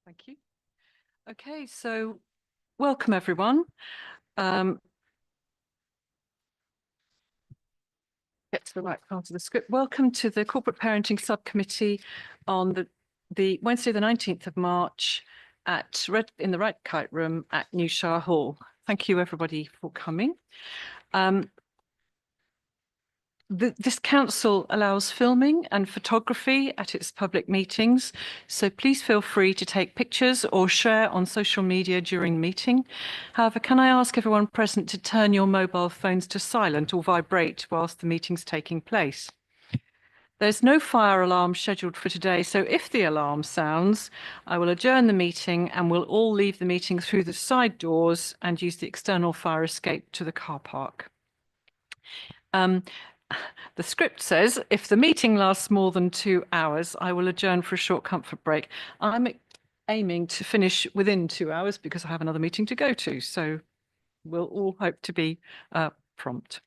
Thank you. Okay, so welcome everyone. Get to the right part of the script. Welcome to the Corporate Parenting Subcommittee on the Wednesday, the 19th of March in the Red Kite Room at New Shire Hall. Thank you everybody for coming. This council allows filming and photography at its public meetings, so please feel free to take pictures or share on social media during the meeting. However, can I ask everyone present to turn your mobile phones to silent or vibrate whilst the meeting's taking place? There's no fire alarm scheduled for today, so if the alarm sounds, I will adjourn the meeting and we'll all leave the meeting through the side doors and use the external fire escape to the car park. The script says, if the meeting lasts more than 2 hours, I will adjourn for a short comfort break. I'm aiming to finish within 2 hours because I have another meeting to go to, so we'll all hope to be prompt.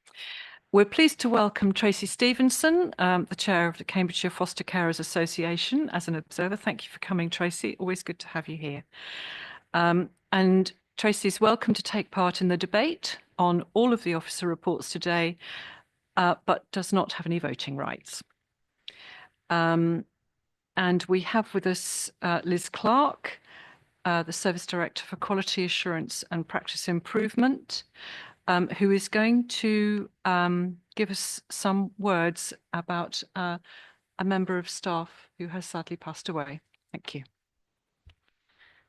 We're pleased to welcome Tracy Stevenson, the chair of the Cambridgeshire Foster Carers Association, as an observer. Thank you for coming, Tracy. Always good to have you here. And Tracy's welcome to take part in the debate on all of the officer reports today, but does not have any voting rights. And we have with us Liz Clark, the Service Director for Quality Assurance and Practice Improvement, who is going to give us some words about a member of staff who has sadly passed away. Thank you.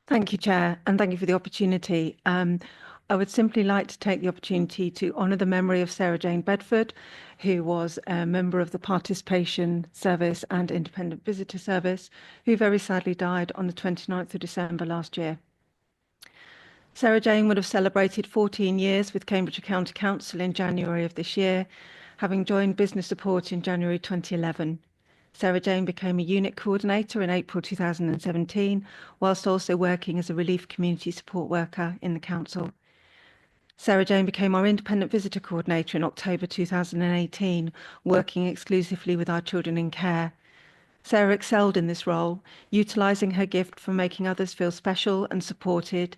Thank you, Chair, and thank you for the opportunity. I would simply like to take the opportunity to honour the memory of Sarah Jane Bedford, who was a member of the Participation Service and Independent Visitor Service, who very sadly died on the 29th of December last year. Sarah Jane would have celebrated 14 years with Cambridgeshire County Council in January of this year, having joined Business Support in January 2011. Sarah Jane became a unit coordinator in April 2017, whilst also working as a relief community support worker in the council. Sarah Jane became our independent visitor coordinator in October 2018, working exclusively with our children in care. Sarah excelled in this role, utilising her gift for making others feel special and supported.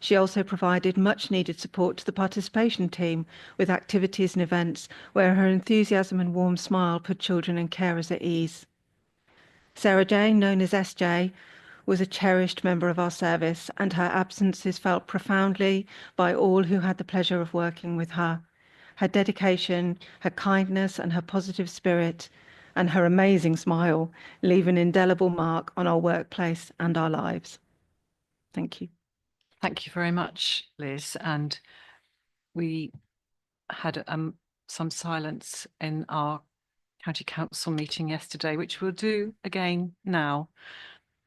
She also provided much needed support to the participation team with activities and events where her enthusiasm and warm smile put children and carers at ease. Sarah Jane, known as SJ, was a cherished member of our service, and her absence is felt profoundly by all who had the pleasure of working with her. Her dedication, her kindness and her positive spirit, and her amazing smile leave an indelible mark on our workplace and our lives. Thank you. Thank you very much, Liz. And we had some silence in our County Council meeting yesterday, which we'll do again now.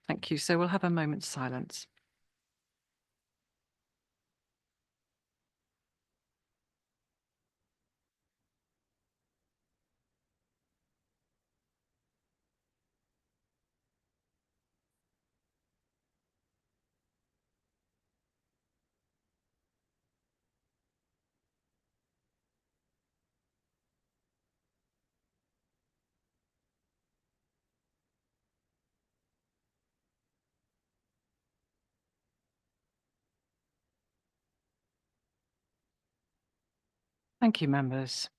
Thank you. So we'll have a moment's silence. Thank you, members.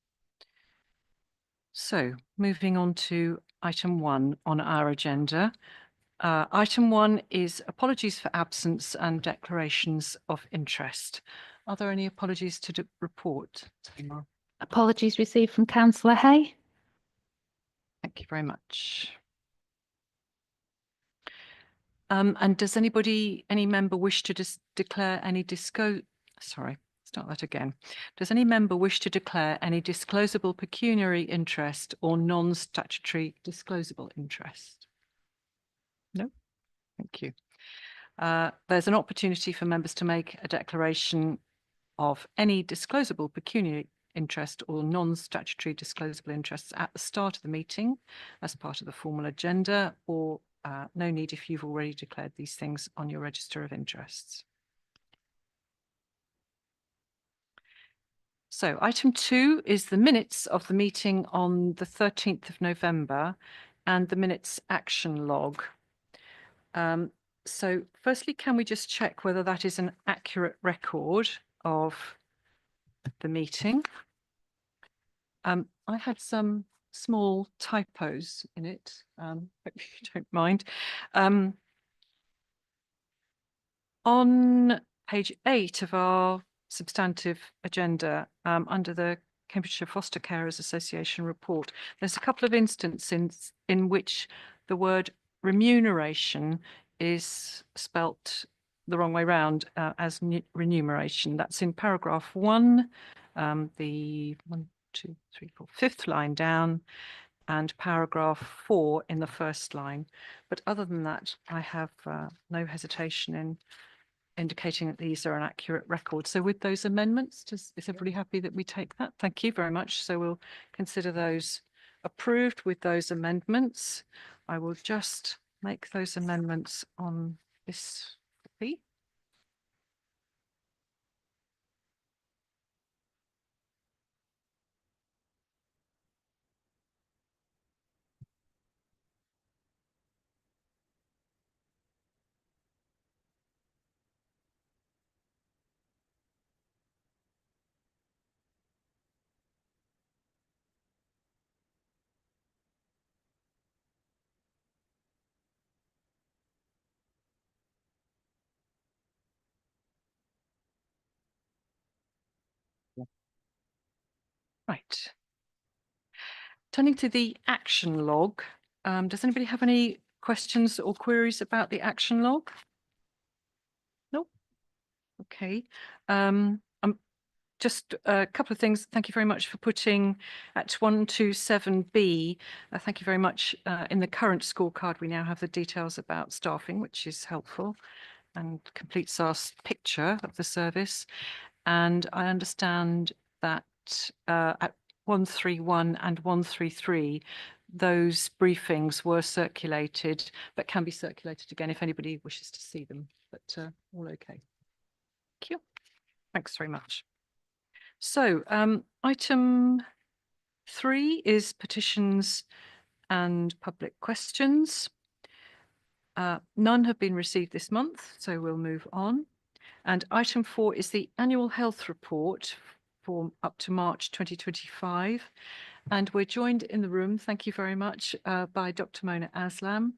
So moving on to item 1 on our agenda. Item 1 is apologies for absence and declarations of interest. Are there any apologies to report? Apologies received from Councillor Hay. Thank you very much. And does any member wish to declare any Does any member wish to declare any disclosable pecuniary interest or non-statutory disclosable interest? No? Thank you. There's an opportunity for members to make a declaration of any disclosable pecuniary interest or non-statutory disclosable interests at the start of the meeting as part of the formal agenda, or no need if you've already declared these things on your register of interests. So item 2 is the minutes of the meeting on the 13th of November and the minutes action log. So firstly, can we just check whether that is an accurate record of the meeting? I had some small typos in it. Hope you don't mind. On page 8 of our substantive agenda, under the Cambridgeshire Foster Carers Association report, there's a couple of instances in which the word remuneration is spelt the wrong way round as remuneration. That's in paragraph 1, the 5th line down, and paragraph 4 in the first line. But other than that, I have no hesitation in indicating that these are an accurate record. So with those amendments, is everybody happy that we take that? Thank you very much. So we'll consider those approved with those amendments. I will just make those amendments on this copy. Right. Turning to the action log, does anybody have any questions or queries about the action log? No? Okay. Just a couple of things. Thank you very much for putting at 127B. Thank you very much. In the current scorecard, we now have the details about staffing, which is helpful and completes our picture of the service. And I understand that at 131 and 133, those briefings were circulated, but can be circulated again if anybody wishes to see them. But all okay. Thank you. Thanks very much. So item 3 is petitions and public questions. None have been received this month, so we'll move on. And item 4 is the annual health report for up to March 2025. And we're joined in the room, thank you very much, by Dr. Mona Aslam,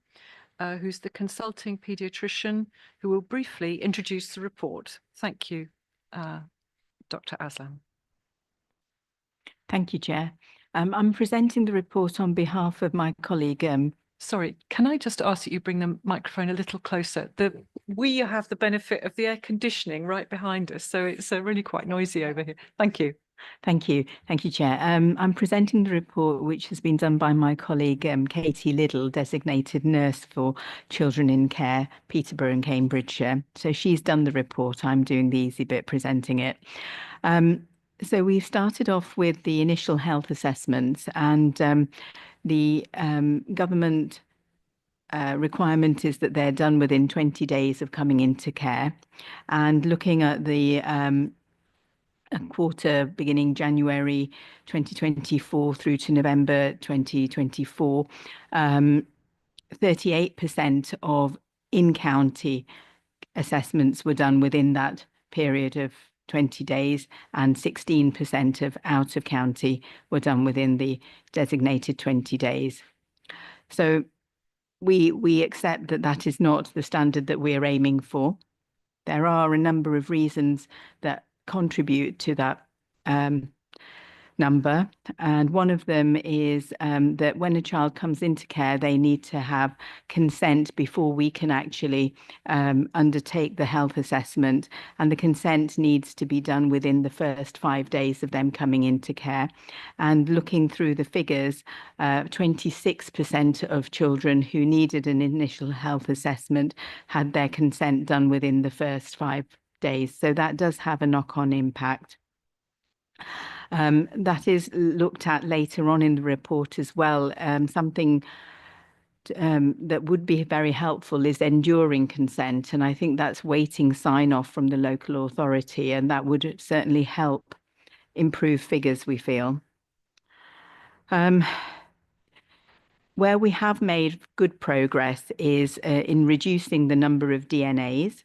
who's the consulting paediatrician, who will briefly introduce the report. Thank you, Dr. Aslam. Thank you, Chair. I'm presenting the report on behalf of my colleague. Sorry, can I just ask that you bring the microphone a little closer? We have the benefit of the air conditioning right behind us, so it's really quite noisy over here. Thank you. Thank you. Thank you, Chair. I'm presenting the report which has been done by my colleague, Katie Liddle, designated nurse for children in care, Peterborough and Cambridgeshire. So she's done the report. I'm doing the easy bit, presenting it. So we started off with the initial health assessments, and the government requirement is that they're done within 20 days of coming into care. And looking at the quarter beginning January 2024 through to November 2024, 38% of in-county assessments were done within that period of 20 days, and 16% of out of county were done within the designated 20 days. So we accept that that is not the standard that we are aiming for. There are a number of reasons that contribute to that number, and one of them is that when a child comes into care, they need to have consent before we can actually undertake the health assessment, and the consent needs to be done within the first 5 days of them coming into care. And looking through the figures, 26% of children who needed an initial health assessment had their consent done within the first 5 days. So that does have a knock-on impact. That is looked at later on in the report as well. Something that would be very helpful is enduring consent, and I think that's waiting sign-off from the local authority, and that would certainly help improve figures, we feel. Where we have made good progress is in reducing the number of DNAs.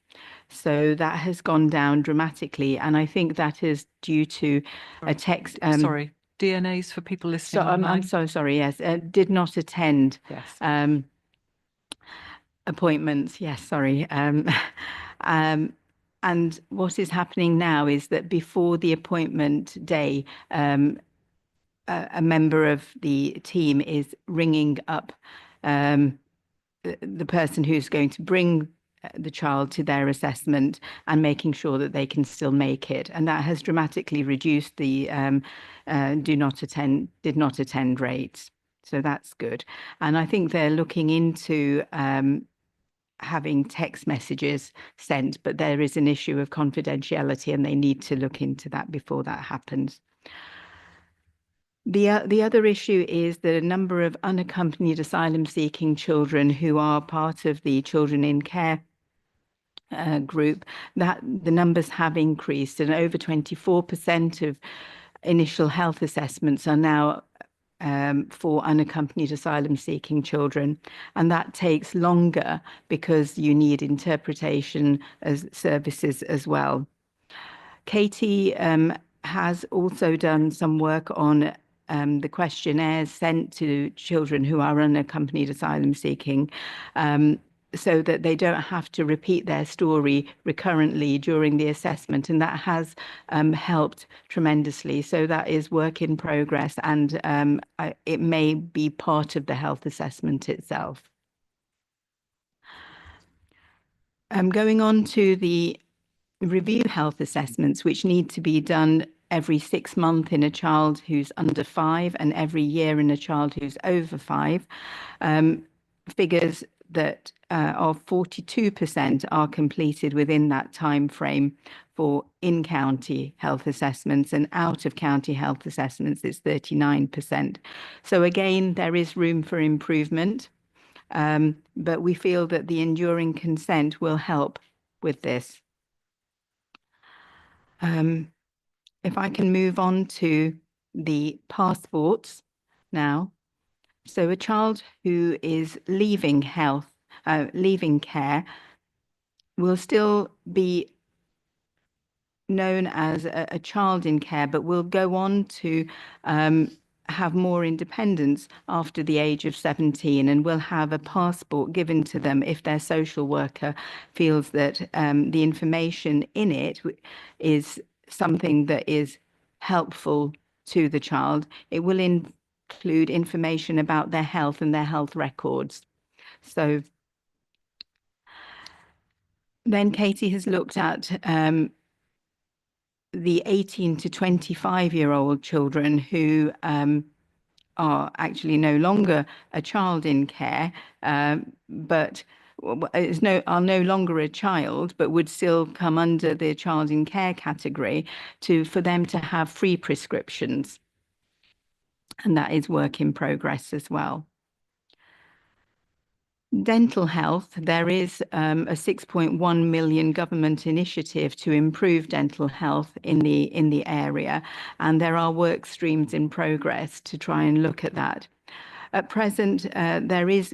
So that has gone down dramatically. And I think that is due to a text. Sorry, DNAs for people listening So I'm online. so sorry. Yes, did not attend Yes. appointments. Yes, sorry. And what is happening now is that before the appointment day, a member of the team is ringing up the person who's going to bring the child to their assessment and making sure that they can still make it. And that has dramatically reduced the did not attend rates. So that's good. And I think they're looking into having text messages sent, but there is an issue of confidentiality and they need to look into that before that happens. The other issue is that a number of unaccompanied asylum-seeking children who are part of the Children in Care group, that the numbers have increased, and over 24% of initial health assessments are now for unaccompanied asylum-seeking children, and that takes longer because you need interpretation as services as well. Katie has also done some work on the questionnaires sent to children who are unaccompanied asylum seeking, so that they don't have to repeat their story recurrently during the assessment, and that has helped tremendously. So that is work in progress, and it may be part of the health assessment itself. Going on to the review health assessments, which need to be done every 6 months in a child who's under 5 and every year in a child who's over 5. Figures that of 42% are completed within that time frame for in-county health assessments, and out-of-county health assessments is 39%. So again, there is room for improvement, but we feel that the enduring consent will help with this. If I can move on to the passports now. So a child who is leaving care will still be known as a child in care, but will go on to have more independence after the age of 17, and will have a passport given to them if their social worker feels that the information in it is something that is helpful to the child. It will include information about their health and their health records. So then Katie has looked at the 18 to 25-year-old children who are actually no longer a child in care, but are no longer a child, but would still come under the child in care category for them to have free prescriptions. And that is work in progress as well. Dental health, there is a 6.1 million government initiative to improve dental health in the area, and there are work streams in progress to try and look at that. At present, there is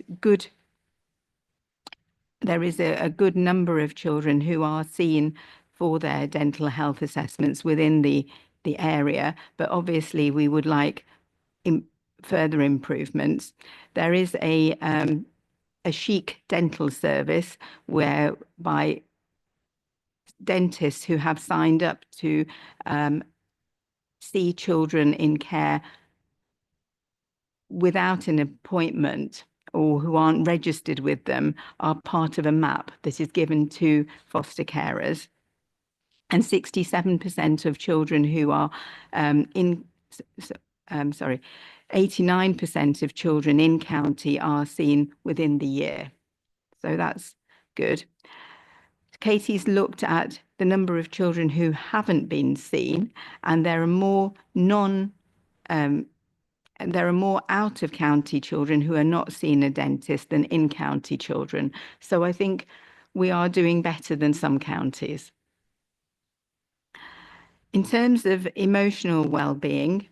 a good number of children who are seen for their dental health assessments within the area, but obviously we would like further improvements. There is a chic dental service whereby dentists who have signed up to see children in care without an appointment or who aren't registered with them are part of a map that is given to foster carers. And 67% of children who are 89% of children in county are seen within the year. So that's good. Katie's looked at the number of children who haven't been seen, and there are more out-of-county children who are not seeing a dentist than in-county children. So I think we are doing better than some counties. In terms of emotional well-being,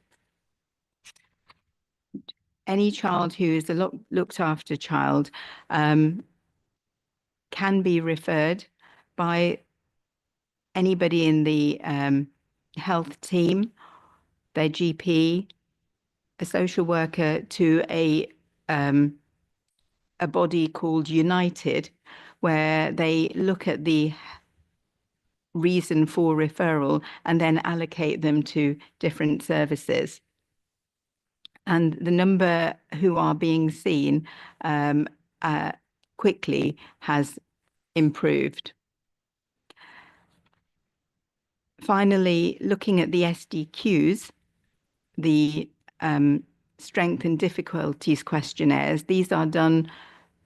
any child who is a looked after child can be referred by anybody in the health team, their GP, a social worker, to a body called United, where they look at the reason for referral and then allocate them to different services. And the number who are being seen quickly has improved. Finally, looking at the SDQs, the strength and difficulties questionnaires, these are done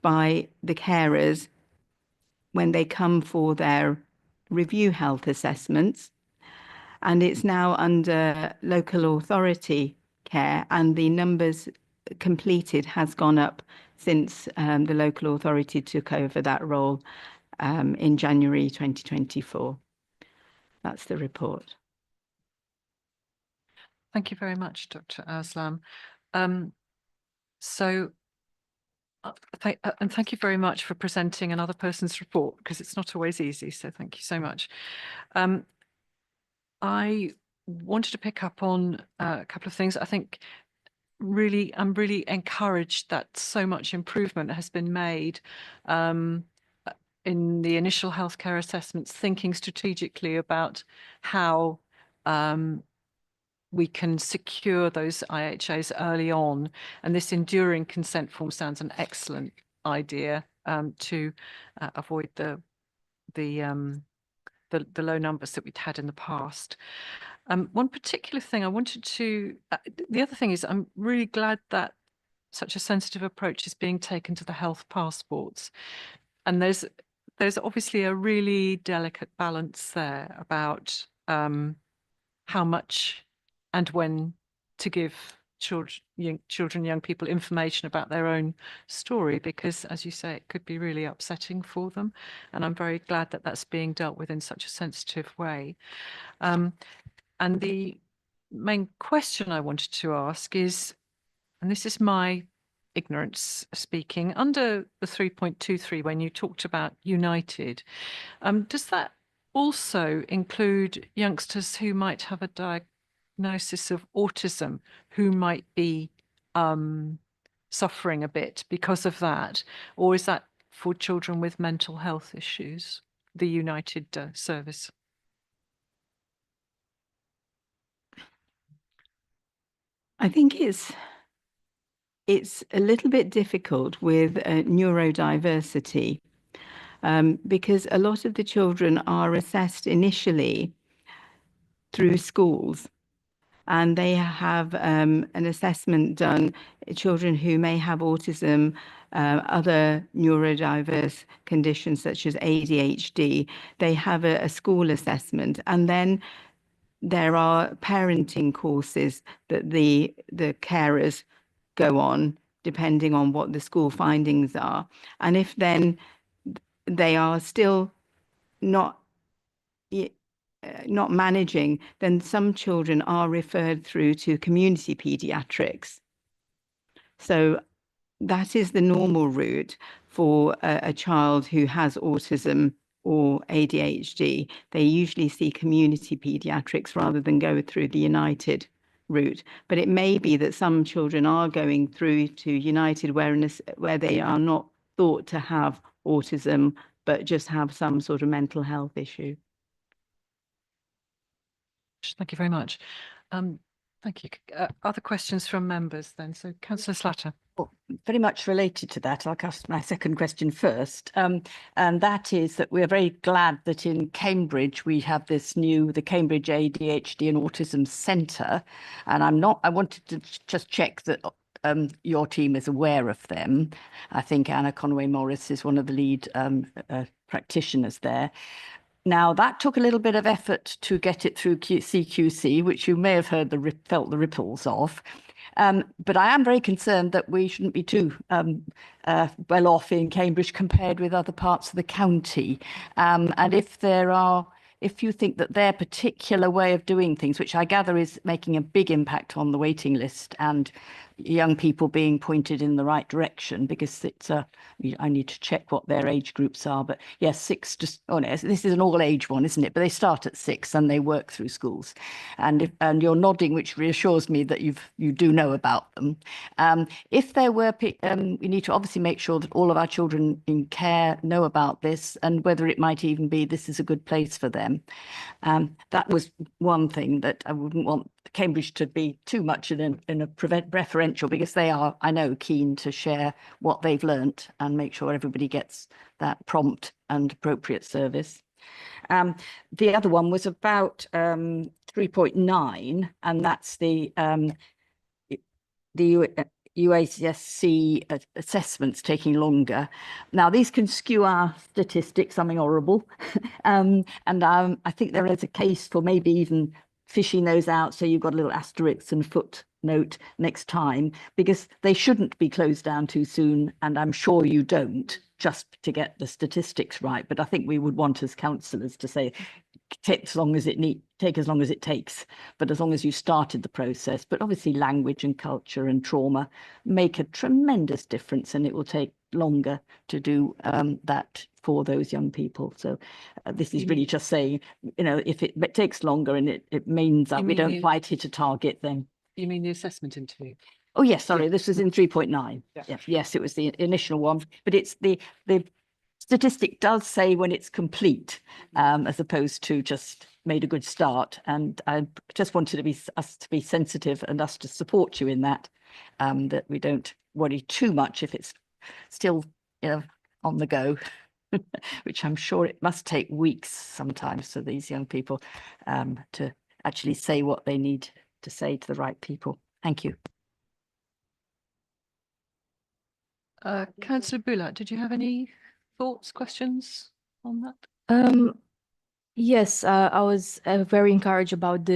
by the carers when they come for their review health assessments. And it's now under local authority care, and the numbers completed has gone up since the local authority took over that role in January 2024. That's the report. Thank you very much, Dr. Aslam. And thank you very much for presenting another person's report, because it's not always easy. So thank you so much. I wanted to pick up on a couple of things. I think I'm really encouraged that so much improvement has been made in the initial healthcare assessments, thinking strategically about how we can secure those IHAs early on. And this enduring consent form sounds an excellent idea to avoid the low numbers that we'd had in the past. One particular thing I wanted to, the other thing is I'm really glad that such a sensitive approach is being taken to the health passports. And there's obviously a really delicate balance there about how much and when to give children, young people information about their own story, because, as you say, it could be really upsetting for them. And I'm very glad that that's being dealt with in such a sensitive way. And the main question I wanted to ask is, and this is my ignorance speaking, under the 3.23, when you talked about United, does that also include youngsters who might have a diagnosis of autism, who might be suffering a bit because of that? Or is that for children with mental health issues, the United service? I think it's a little bit difficult with neurodiversity because a lot of the children are assessed initially through schools, and they have an assessment done. Children who may have autism, other neurodiverse conditions such as ADHD, they have a school assessment, and then there are parenting courses that the carers go on depending on what the school findings are. And if then they are still not managing, then some children are referred through to community pediatrics. So that is the normal route for a child who has autism or ADHD. They usually see community pediatrics rather than go through the United route. But it may be that some children are going through to United where they are not thought to have autism, but just have some sort of mental health issue. Thank you very much. Thank you. Other questions from members then? So Councillor Slatter. Well, very much related to that, I'll ask my second question first, and that is that we're very glad that in Cambridge we have the Cambridge ADHD and Autism Centre, and I wanted to just check that your team is aware of them. I think Anna Conway Morris is one of the lead practitioners there. Now, that took a little bit of effort to get it through CQC, which you may have heard felt the ripples of. But I am very concerned that we shouldn't be too well off in Cambridge compared with other parts of the county. And if you think that their particular way of doing things, which I gather is making a big impact on the waiting list and young people being pointed in the right direction, because it's I need to check what their age groups are, but yes, 6 just, oh no, this is an all age one, isn't it? But they start at 6 and they work through schools. And you're nodding, which reassures me that you do know about them. If there were, we need to obviously make sure that all of our children in care know about this, and whether it might even be this is a good place for them. That was one thing that I wouldn't want Cambridge to be too much in a preferential, because they are, I know, keen to share what they've learnt and make sure everybody gets that prompt and appropriate service. The other one was about 3.9, and that's the UASC assessments taking longer. Now, these can skew our statistics, something horrible. I think there is a case for maybe even fishing those out, so you've got a little asterisk and footnote next time, because they shouldn't be closed down too soon, and I'm sure you don't, just to get the statistics right. But I think we would want as councillors to say, take as long as it takes, but as long as you started the process. But obviously language and culture and trauma make a tremendous difference, and it will take longer to do that for those young people. So this is really just saying, if it takes longer and it means that we don't quite hit a target, then. You mean the assessment interview? Oh yes, sorry, this was in 3.9. Yeah. Yes, it was the initial one, but it's the statistic does say when it's complete, as opposed to just made a good start. And I just wanted us to be sensitive, and us to support you in that, that we don't worry too much if it's still, on the go, which I'm sure it must take weeks sometimes for these young people to actually say what they need to say to the right people. Thank you. Councillor Bulat, did you have any thoughts, questions on that? Yes, I was very encouraged about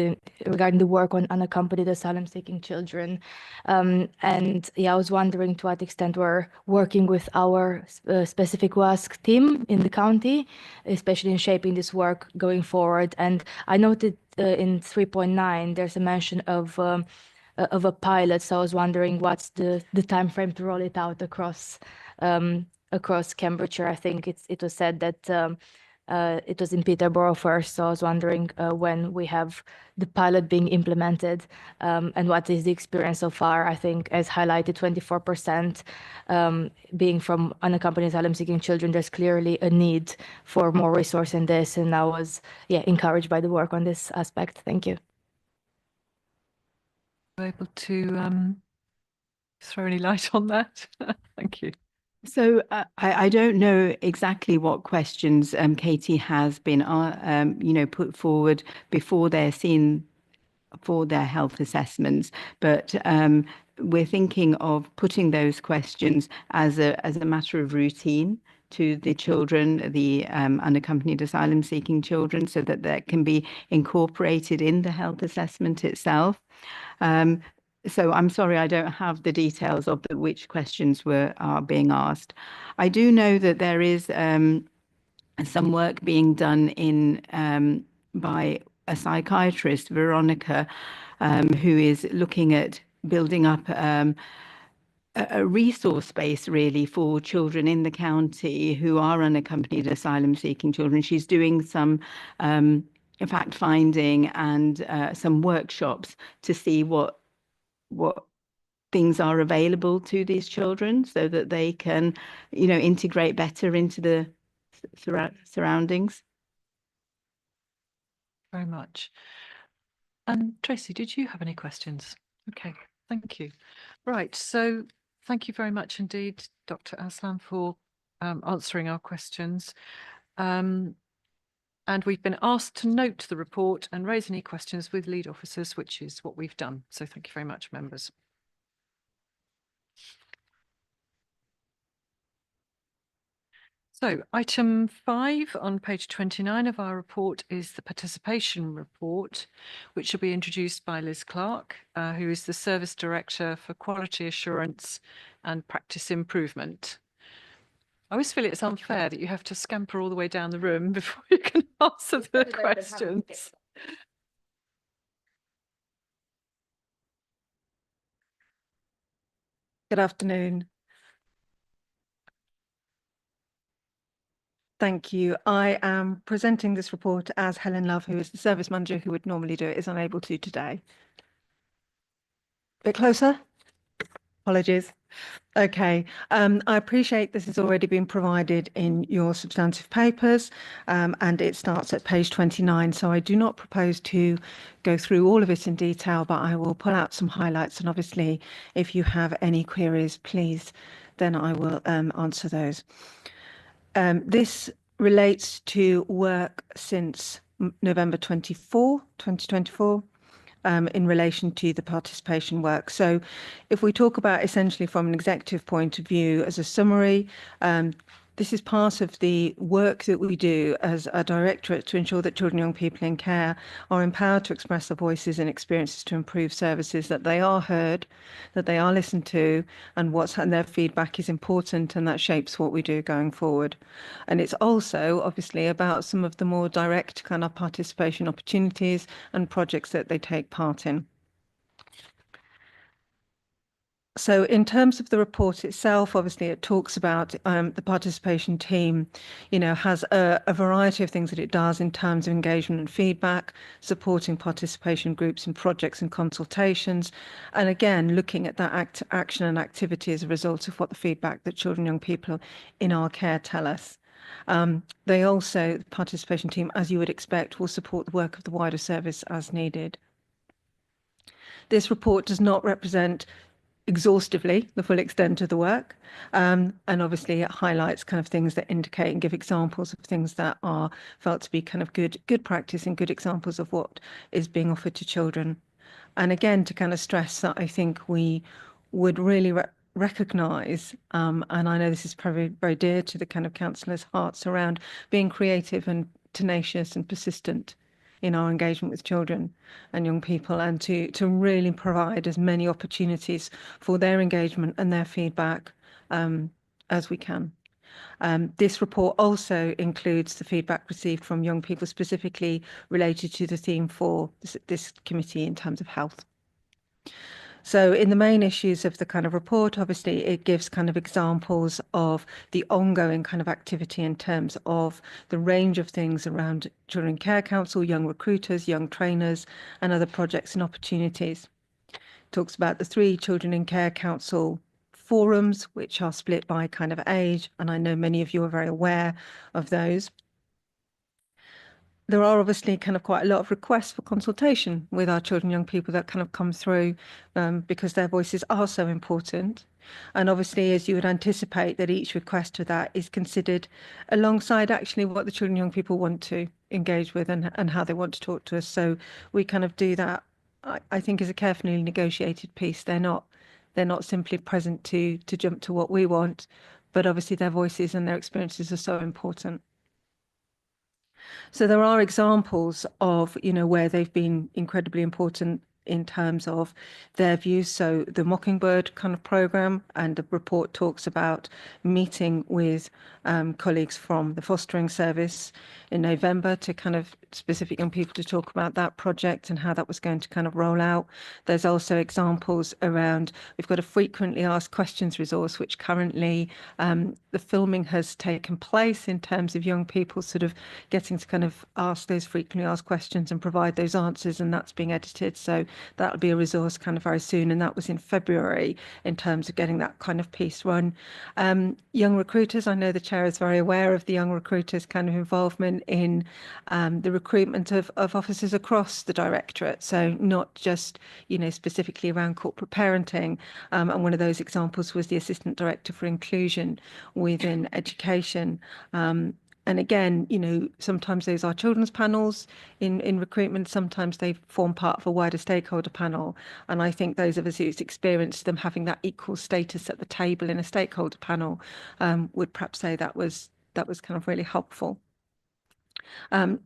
regarding the work on unaccompanied asylum-seeking children, and yeah, I was wondering to what extent we're working with our specific WASC team in the county, especially in shaping this work going forward. And I noted in 3.9 there's a mention of a pilot, so I was wondering what's the time frame to roll it out across Cambridgeshire. I think it was said that. It was in Peterborough first, so I was wondering when we have the pilot being implemented, and what is the experience so far. I think, as highlighted, 24% being from unaccompanied asylum-seeking children. There's clearly a need for more resource in this, and I was encouraged by the work on this aspect. Thank you. Able to throw any light on that? Thank you. So I don't know exactly what questions Katie has been, put forward before they're seen for their health assessments, but we're thinking of putting those questions as a matter of routine to the children, the unaccompanied asylum-seeking children, so that can be incorporated in the health assessment itself. So I'm sorry, I don't have the details of which questions are being asked. I do know that there is some work being done by a psychiatrist, Veronica, who is looking at building up a resource base really for children in the county who are unaccompanied asylum-seeking children. She's doing some fact-finding and some workshops to see what things are available to these children, so that they can, integrate better into the surroundings. Very much. Tracy, did you have any questions? Okay, thank you. Right, so thank you very much indeed, Dr. Aslan, for answering our questions. And we've been asked to note the report and raise any questions with lead officers, which is what we've done. So thank you very much, members. So item 5 on page 29 of our report is the participation report, which will be introduced by Liz Clark, who is the Service Director for Quality Assurance and Practice Improvement. I always feel it's unfair that you have to scamper all the way down the room before you can answer the questions. Good afternoon. Thank you. I am presenting this report as Helen Love, who is the service manager who would normally do it, is unable to today. Bit closer? Apologies. Okay, I appreciate this has already been provided in your substantive papers, and it starts at page 29. So I do not propose to go through all of it in detail, but I will pull out some highlights. And obviously, if you have any queries, please, then I will answer those. This relates to work since November 2024. In relation to the participation work. So if we talk about essentially from an executive point of view as a summary, this is part of the work that we do as a directorate to ensure that children and young people in care are empowered to express their voices and experiences to improve services, that they are heard, that they are listened to, and their feedback is important, and that shapes what we do going forward. And it's also obviously about some of the more direct kind of participation opportunities and projects that they take part in. So in terms of the report itself, obviously it talks about the participation team, has a variety of things that it does in terms of engagement and feedback, supporting participation groups in projects and consultations, and again, looking at that action and activity as a result of what the feedback that children and young people in our care tell us. They also, the participation team, as you would expect, will support the work of the wider service as needed. This report does not represent exhaustively the full extent of the work, and obviously it highlights kind of things that indicate and give examples of things that are felt to be kind of good practice and good examples of what is being offered to children. And again, to kind of stress that I think we would really recognise, and I know this is probably very dear to the kind of councillors' hearts, around being creative and tenacious and persistent in our engagement with children and young people, and to really provide as many opportunities for their engagement and their feedback as we can. This report also includes the feedback received from young people specifically related to the theme for this committee in terms of health. So in the main issues of the kind of report, obviously it gives kind of examples of the ongoing kind of activity in terms of the range of things around Children in Care Council, young recruiters, young trainers, and other projects and opportunities. It talks about the 3 Children in Care Council forums, which are split by kind of age, and I know many of you are very aware of those. There are obviously kind of quite a lot of requests for consultation with our children and young people that kind of come through because their voices are so important. And obviously, as you would anticipate, that each request to that is considered alongside actually what the children and young people want to engage with and how they want to talk to us. So we kind of do that, I think, as a carefully negotiated piece. They're not simply present to jump to what we want, but obviously their voices and their experiences are so important. So there are examples of, where they've been incredibly important in terms of their views. So the Mockingbird kind of program, and the report talks about meeting with colleagues from the fostering service in November to kind of specific young people to talk about that project and how that was going to kind of roll out. There's also examples around, we've got a frequently asked questions resource, which currently the filming has taken place in terms of young people sort of getting to kind of ask those frequently asked questions and provide those answers, and that's being edited. So that'll be a resource kind of very soon, and that was in February in terms of getting that kind of piece run. Young recruiters, I know the chair is very aware of the young recruiters kind of involvement in the recruitment of officers across the directorate. So not just, specifically around corporate parenting. And one of those examples was the Assistant Director for Inclusion within education. And again, sometimes those are children's panels in recruitment. Sometimes they form part of a wider stakeholder panel. And I think those of us who's experienced them having that equal status at the table in a stakeholder panel would perhaps say that was kind of really helpful.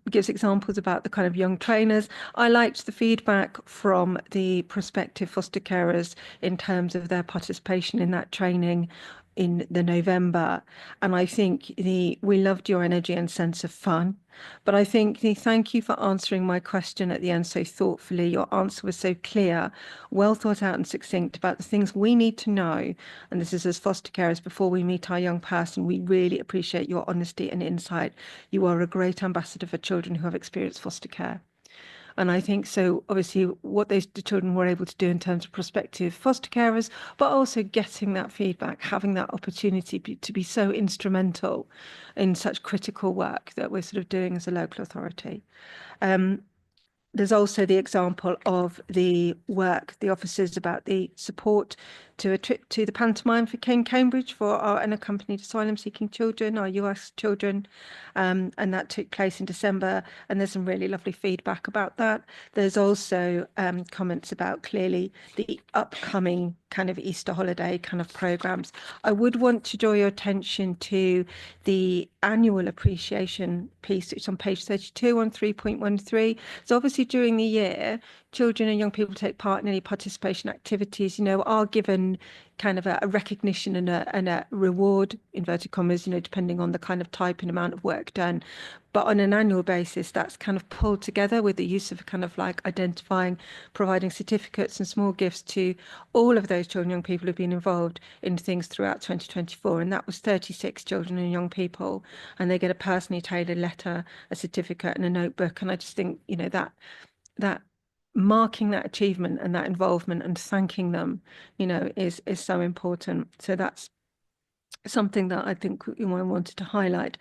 Gives examples about the kind of young trainers. I liked the feedback from the prospective foster carers in terms of their participation in that training, in the November. And I think we loved your energy and sense of fun. But I think thank you for answering my question at the end so thoughtfully. Your answer was so clear, well thought out and succinct about the things we need to know. And this is as foster carers before we meet our young person. We really appreciate your honesty and insight. You are a great ambassador for children who have experienced foster care. And I think so, obviously, what the children were able to do in terms of prospective foster carers, but also getting that feedback, having that opportunity to be so instrumental in such critical work that we're sort of doing as a local authority. There's also the example of the work, the officers about the support to a trip to the pantomime for Cambridge for our unaccompanied asylum seeking children, our US children. And that took place in December. And there's some really lovely feedback about that. There's also comments about clearly the upcoming kind of Easter holiday kind of programs. I would want to draw your attention to the annual appreciation piece, which is on page 32 on 3.13. So obviously during the year, children and young people take part in any participation activities, are given kind of a recognition and a reward, inverted commas, depending on the kind of type and amount of work done. But on an annual basis, that's kind of pulled together with the use of kind of like identifying, providing certificates and small gifts to all of those children and young people who've been involved in things throughout 2024. And that was 36 children and young people. And they get a personally tailored letter, a certificate and a notebook. And I just think, that marking that achievement and that involvement and thanking them, is so important. So that's something that I think I wanted to highlight.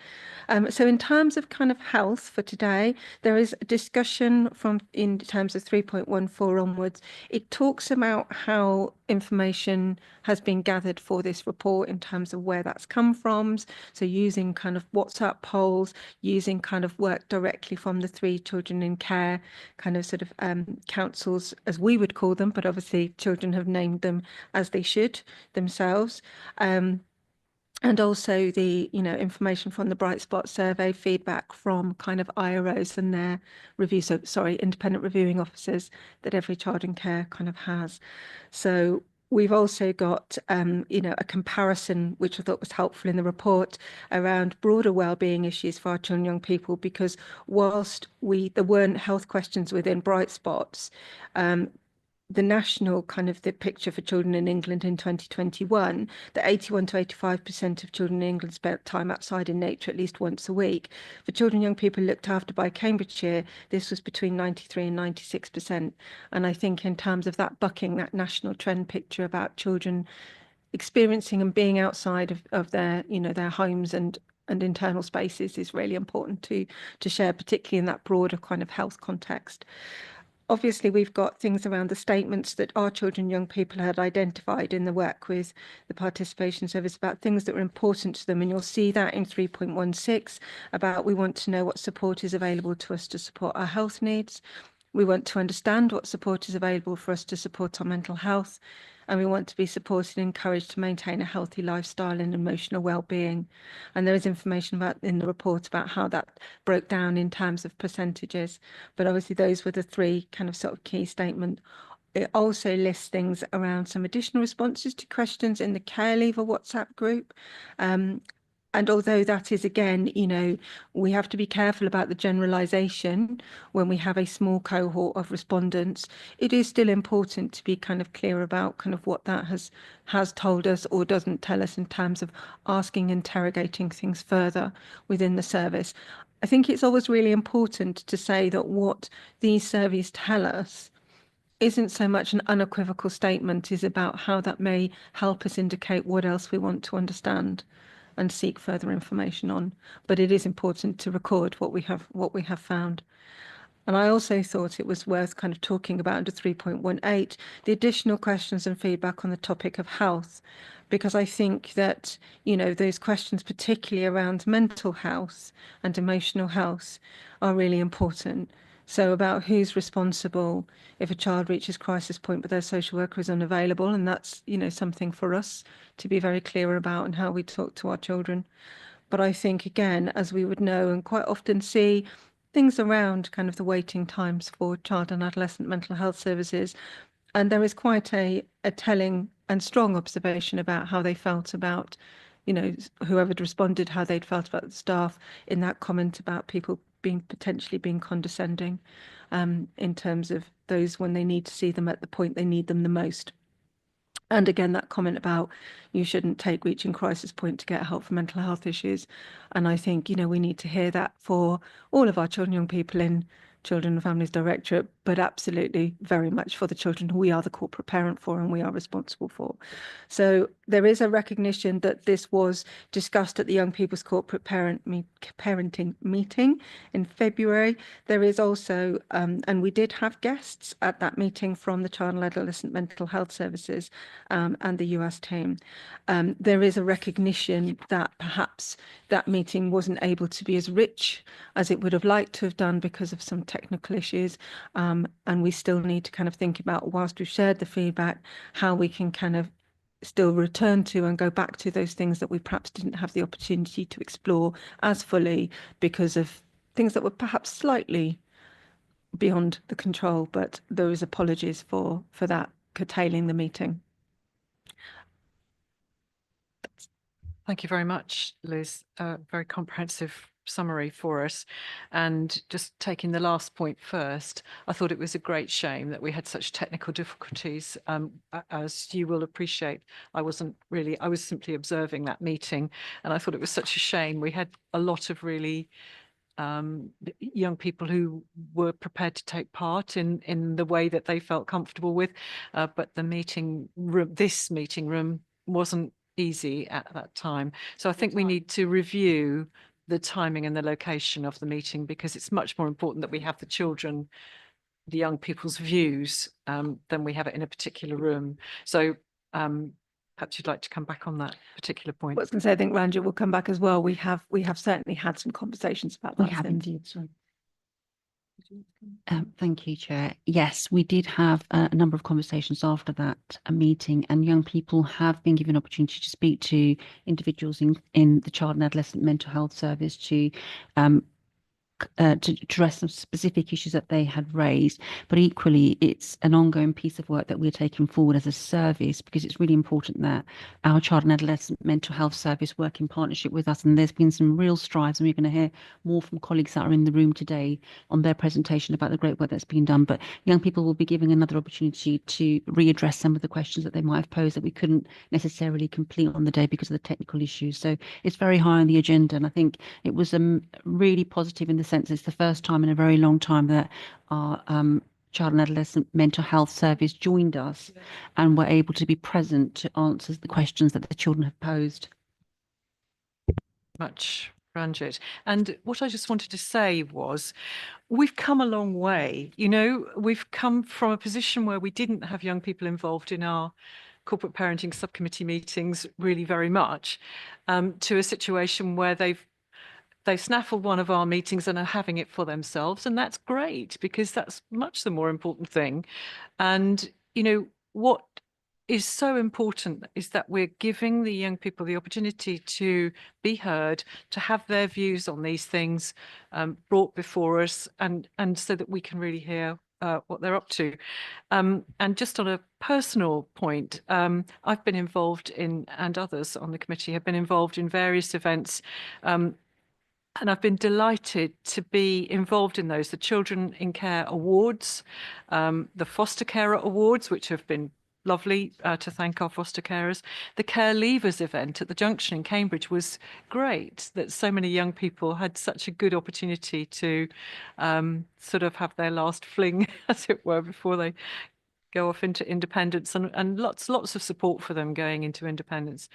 So in terms of kind of health for today, there is a discussion in terms of 3.14 onwards. It talks about how information has been gathered for this report in terms of where that's come from. So using kind of WhatsApp polls, using kind of work directly from the 3 children in care kind of sort of councils, as we would call them, but obviously children have named them as they should themselves. And also the, information from the Bright Spot survey, feedback from kind of IROs and their review, independent reviewing officers that every child in care kind of has. So we've also got, a comparison, which I thought was helpful in the report, around broader wellbeing issues for our children and young people, because whilst there weren't health questions within Bright Spots, the national kind of the picture for children in England in 2021, that 81 to 85% of children in England spent time outside in nature at least once a week. For children and young people looked after by Cambridgeshire, this was between 93 and 96%. And I think in terms of that bucking that national trend picture about children experiencing and being outside of their, their homes and internal spaces is really important to share, particularly in that broader kind of health context. Obviously, we've got things around the statements that our children and young people had identified in the work with the participation service about things that were important to them. And you'll see that in 3.16 about we want to know what support is available to us to support our health needs. We want to understand what support is available for us to support our mental health. And we want to be supported and encouraged to maintain a healthy lifestyle and emotional well-being. And there is information in the report about how that broke down in terms of percentages. But obviously those were the 3 kind of sort of key statements. It also lists things around some additional responses to questions in the Care Leaver WhatsApp group. And although that is, again, we have to be careful about the generalization when we have a small cohort of respondents, it is still important to be kind of clear about kind of what that has told us or doesn't tell us in terms of asking, interrogating things further within the service. I think it's always really important to say that what these surveys tell us isn't so much an unequivocal statement, is about how that may help us indicate what else we want to understand and seek further information on. But it is important to record what we have found. And I also thought it was worth kind of talking about under 3.18, the additional questions and feedback on the topic of health, because I think that, those questions, particularly around mental health and emotional health, are really important. So about who's responsible if a child reaches crisis point but their social worker is unavailable, and that's, something for us to be very clear about and how we talk to our children. But I think, again, as we would know and quite often see, things around kind of the waiting times for child and adolescent mental health services. And there is quite a telling and strong observation about how they felt about, whoever had responded, how they'd felt about the staff in that comment about people potentially being condescending, in terms of those when they need to see them at the point they need them the most. And again, that comment about you shouldn't take reaching crisis point to get help for mental health issues. And I think, we need to hear that for all of our children, young people in Children and Families Directorate, but absolutely very much for the children who we are the corporate parent for and we are responsible for. So there is a recognition that this was discussed at the Young People's Corporate Parenting meeting in February. There is also, and we did have guests at that meeting from the Child and Adolescent Mental Health Services and the US team. There is a recognition that perhaps that meeting wasn't able to be as rich as it would have liked to have done because of some technical issues. And we still need to kind of think about, whilst we've shared the feedback, how we can kind of still return to and go back to those things that we perhaps didn't have the opportunity to explore as fully because of things that were perhaps slightly beyond the control, but there is apologies for that curtailing the meeting. Thank you very much, Liz. Very comprehensive summary for us. And just taking the last point first, I thought it was a great shame that we had such technical difficulties. As you will appreciate, I was simply observing that meeting, and I thought it was such a shame. We had a lot of really young people who were prepared to take part in the way that they felt comfortable with, but the meeting room, this meeting room, wasn't easy at that time. So I think we need to review the timing and the location of the meeting, because it's much more important that we have the children, the young people's views, than we have it in a particular room. So perhaps you'd like to come back on that particular point. I was going to say, I think Ranjit will come back as well. We have certainly had some conversations about that. We have indeed, sorry. Thank you, Chair. Yes, we did have a number of conversations after that meeting, and young people have been given opportunity to speak to individuals in the Child and Adolescent Mental Health Service to address some specific issues that they had raised, but equally it's an ongoing piece of work that we're taking forward as a service, because it's really important that our Child and Adolescent Mental Health Service work in partnership with us. And there's been some real strides, and we're going to hear more from colleagues that are in the room today on their presentation about the great work that's been done. But young people will be given another opportunity to readdress some of the questions that they might have posed that we couldn't necessarily complete on the day because of the technical issues. So it's very high on the agenda, and I think it was really positive in the sense it's the first time in a very long time that our Child and Adolescent Mental Health Service joined us and were able to be present to answer the questions that the children have posed. Much, Ranjit. And what I just wanted to say was, we've come a long way. We've come from a position where we didn't have young people involved in our corporate parenting subcommittee meetings really very much, to a situation where they've snaffled one of our meetings and are having it for themselves. And that's great, because that's much the more important thing. And, what is so important is that we're giving the young people the opportunity to be heard, to have their views on these things brought before us, and so that we can really hear what they're up to. And just on a personal point, I've been involved in, and others on the committee have been involved in various events, and I've been delighted to be involved in those. The Children in Care Awards, the Foster Carer Awards, which have been lovely to thank our foster carers. The Care Leavers event at the Junction in Cambridge was great, that so many young people had such a good opportunity to sort of have their last fling, as it were, before they go off into independence, and lots of support for them going into independence.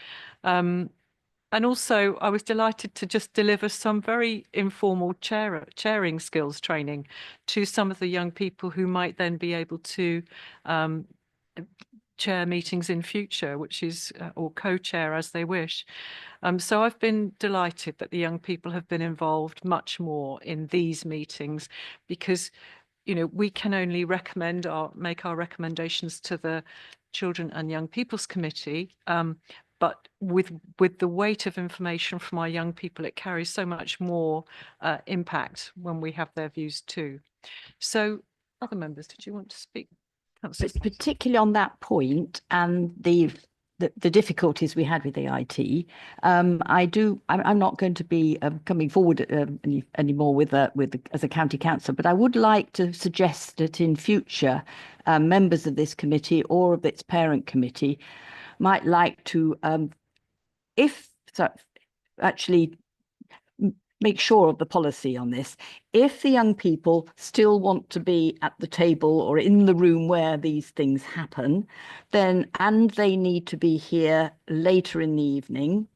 And also, I was delighted to just deliver some very informal chairing skills training to some of the young people who might then be able to chair meetings in future, which is, or co-chair as they wish. So I've been delighted that the young people have been involved much more in these meetings, because, we can only make our recommendations to the Children and Young People's Committee, but with the weight of information from our young people, it carries so much more impact when we have their views too. So, other members, did you want to speak? Councillor Smith. Particularly on that point and the difficulties we had with AIT, I'm not going to be coming forward anymore with as a county councillor, but I would like to suggest that in future members of this committee or of its parent committee might like to, actually make sure of the policy on this. If the young people still want to be at the table or in the room where these things happen, and they need to be here later in the evening,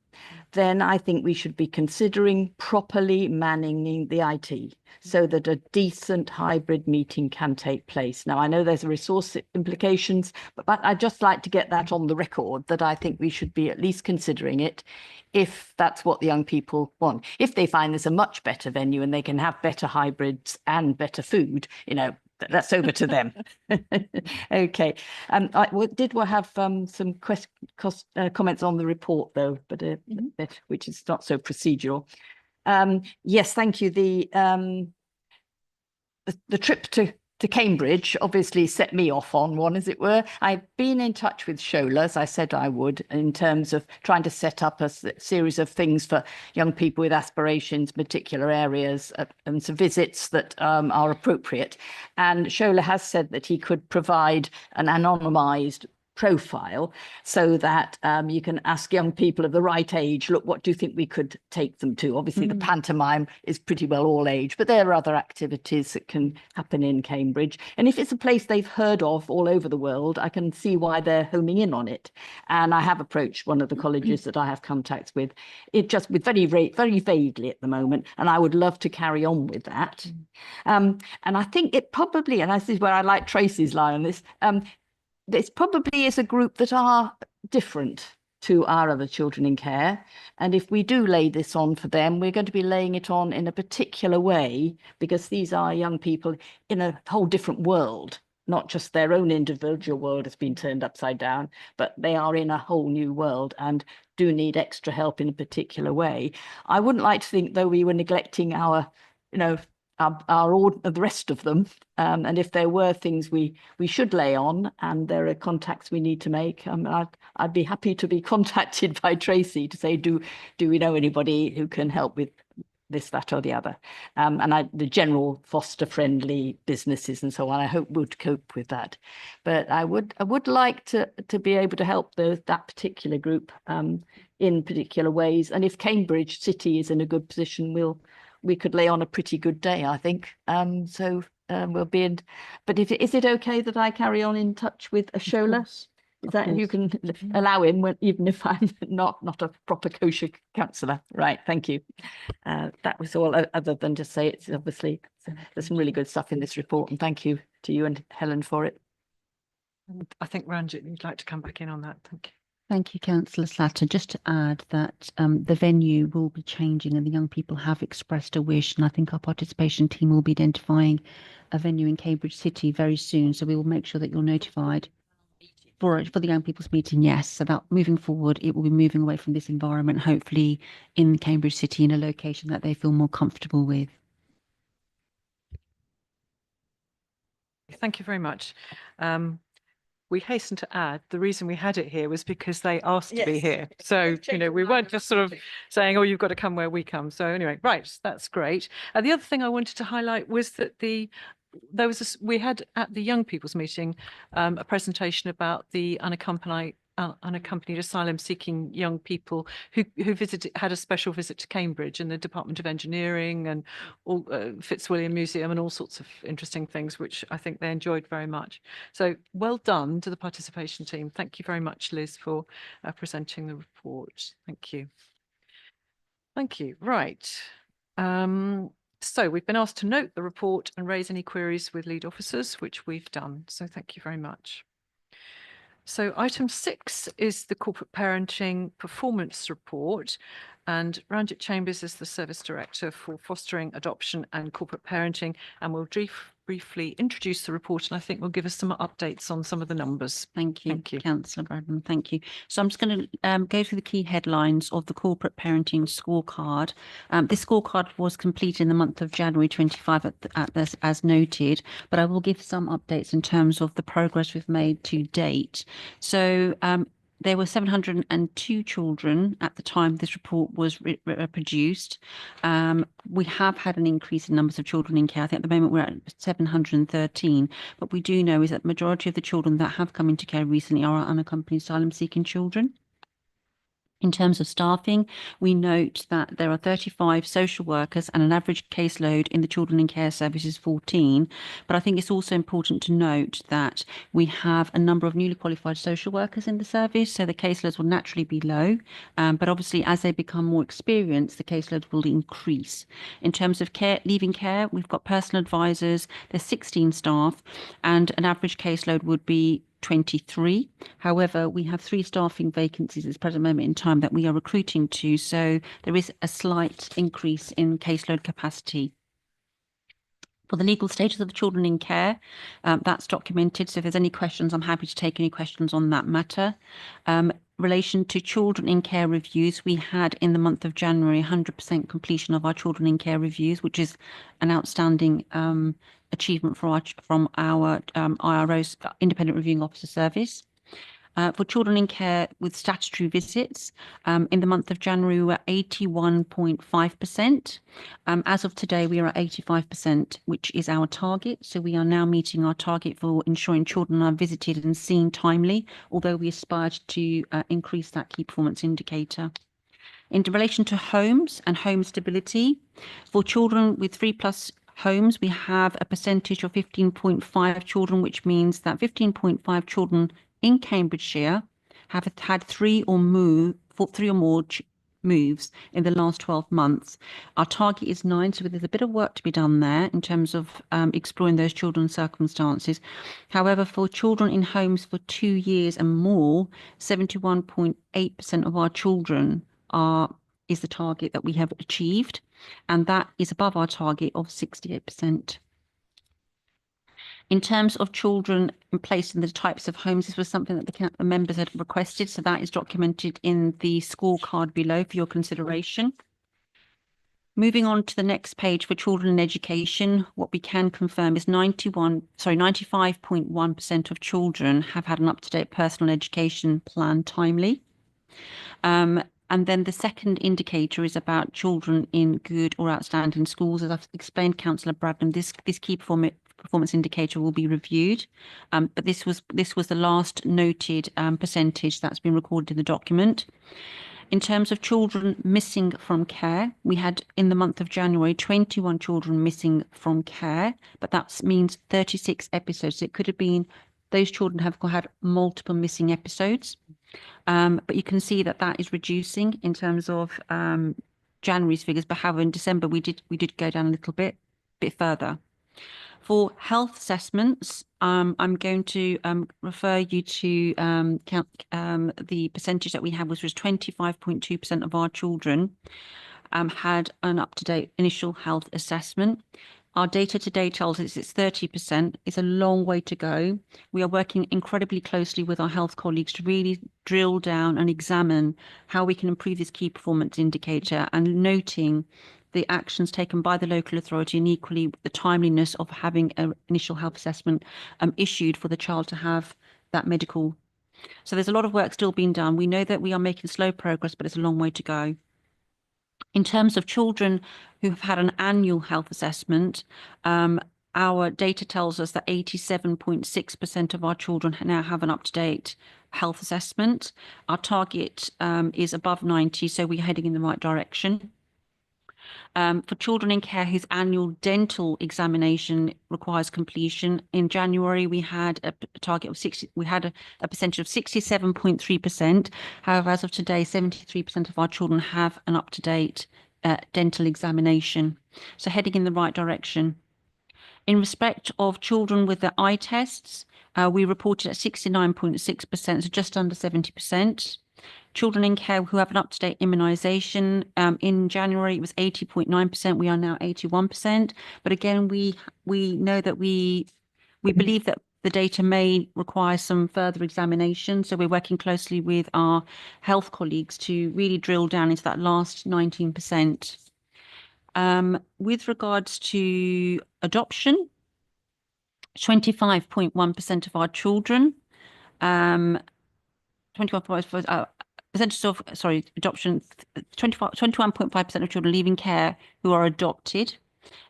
then I think we should be considering properly manning the IT so that a decent hybrid meeting can take place. Now, I know there's resource implications, but I'd just like to get that on the record that I think we should be at least considering it if that's what the young people want. If they find there's a much better venue and they can have better hybrids and better food, that's over to them. Okay. Did we have some comments on the report though, but which is not so procedural. Yes, thank you. The trip to Cambridge obviously set me off on one, as it were. I've been in touch with Shola, as I said I would, in terms of trying to set up a series of things for young people with aspirations, particular areas, and some visits that are appropriate. And Shola has said that he could provide an anonymised profile so that you can ask young people of the right age, look, what do you think we could take them to? Obviously, the pantomime is pretty well all age, but there are other activities that can happen in Cambridge. And if it's a place they've heard of all over the world, I can see why they're homing in on it. And I have approached one of the colleges that I have contacts with, it just with very vaguely at the moment. And I would love to carry on with that. And I think it probably, and this is where I like Tracy's line on this, this probably is a group that are different to our other children in care. And if we do lay this on for them, we're going to be laying it on in a particular way, because these are young people in a whole different world, not just their own individual world has been turned upside down, but they are in a whole new world and do need extra help in a particular way. I wouldn't like to think, though, we were neglecting our, the rest of them, and if there were things we should lay on and there are contacts we need to make, I'd be happy to be contacted by Tracy to say, do we know anybody who can help with this, that or the other, and the general foster friendly businesses and so on, I hope would cope with that. But I would like to be able to help that particular group in particular ways, and if Cambridge City is in a good position, we could lay on a pretty good day, I think. We'll be in. But is it okay that I carry on in touch with Ashola? Is that you can allow him, even if I'm not a proper kosher counsellor? Right. Thank you. That was all. Other than just say it's obviously there's some really good stuff in this report, and thank you to you and Helen for it. And I think Ranjit, you'd like to come back in on that. Thank you. Thank you, Councillor Slatter. Just to add that the venue will be changing and the young people have expressed a wish, and I think our participation team will be identifying a venue in Cambridge City very soon. So we will make sure that you're notified for the young people's meeting. Yes, about moving forward, it will be moving away from this environment, hopefully in Cambridge City in a location that they feel more comfortable with. Thank you very much. We hasten to add the reason we had it here was because they asked to be here. So, we weren't just sort of saying, oh, you've got to come where we come. So anyway, right, that's great. The other thing I wanted to highlight was that we had at the young people's meeting a presentation about the unaccompanied asylum seeking young people who had a special visit to Cambridge and the Department of Engineering and all, Fitzwilliam Museum and all sorts of interesting things, which I think they enjoyed very much. So well done to the participation team. Thank you very much, Liz, for presenting the report. Thank you. Thank you. Right. So we've been asked to note the report and raise any queries with lead officers, which we've done. So thank you very much. So item 6 is the corporate parenting performance report. And Ranjit Chambers is the Service Director for Fostering, Adoption and Corporate Parenting, and will briefly introduce the report, and I think will give us some updates on some of the numbers. Thank you, Thank you. Councillor Bradman. Thank you. So I'm just going to go through the key headlines of the corporate parenting scorecard. This scorecard was completed in the month of January 25 as noted, but I will give some updates in terms of the progress we've made to date. So there were 702 children at the time this report was produced. We have had an increase in numbers of children in care. I think at the moment we're at 713, but we do know is that the majority of the children that have come into care recently are unaccompanied asylum-seeking children. In terms of staffing, we note that there are 35 social workers and an average caseload in the children in care service is 14. But I think it's also important to note that we have a number of newly qualified social workers in the service, so the caseloads will naturally be low. But obviously, as they become more experienced, the caseload will increase. In terms of leaving care, we've got personal advisors, there's 16 staff, and an average caseload would be 23. However, we have 3 staffing vacancies at the present moment in time that we are recruiting to, so there is a slight increase in caseload capacity. For the legal status of the children in care, that's documented, so if there's any questions, I'm happy to take any questions on that matter. Relation to children in care reviews, we had in the month of January 100% completion of our children in care reviews, which is an outstanding achievement from our IRO's Independent Reviewing Officer Service. For children in care with statutory visits, in the month of January, we were 81.5%. As of today, we are at 85%, which is our target. So we are now meeting our target for ensuring children are visited and seen timely, although we aspired to increase that key performance indicator. In relation to homes and home stability, for children with 3+ homes, we have a percentage of 15.5 children, which means that 15.5 children in Cambridgeshire have had 3 or more moves in the last 12 months. Our target is 9, so there's a bit of work to be done there in terms of exploring those children's circumstances. However, for children in homes for 2 years and more, 71.8% of our children is the target that we have achieved, and that is above our target of 68%. In terms of children placed in the types of homes, this was something that the members had requested, so that is documented in the scorecard below for your consideration. Moving on to the next page for children in education, what we can confirm is 95.1% of children have had an up-to-date personal education plan timely. And then the second indicator is about children in good or outstanding schools. As I've explained, Councillor Bradman, this key performance indicator will be reviewed, but this was the last noted percentage that's been recorded in the document. In terms of children missing from care, we had in the month of January 21 children missing from care, but that means 36 episodes. So it could have been those children have had multiple missing episodes. But you can see that that is reducing in terms of January's figures, but however in December we did go down a little bit further. For health assessments, I'm going to refer you to the percentage that we had, which was 25.2% of our children had an up-to-date initial health assessment. Our data today tells us it's 30%. It's a long way to go. We are working incredibly closely with our health colleagues to really drill down and examine how we can improve this key performance indicator, and noting the actions taken by the local authority and equally the timeliness of having an initial health assessment issued for the child to have that medical. So there's a lot of work still being done. We know that we are making slow progress, but it's a long way to go. In terms of children who have had an annual health assessment, our data tells us that 87.6% of our children now have an up-to-date health assessment. Our target is above 90, so we're heading in the right direction. For children in care whose annual dental examination requires completion, in January we had a target of 60. We had a percentage of 67.3%. However, as of today, 73% of our children have an up-to-date dental examination. So heading in the right direction. In respect of children with the eye tests, we reported at 69.6%, so just under 70%. Children in care who have an up-to-date immunisation, in January it was 80.9%. We are now 81%. But again, we know that we believe that the data may require some further examination. So we're working closely with our health colleagues to really drill down into that last 19%. With regards to adoption, 25.1% of our children, 21.5% of, sorry, adoption, 21.5% of children leaving care who are adopted.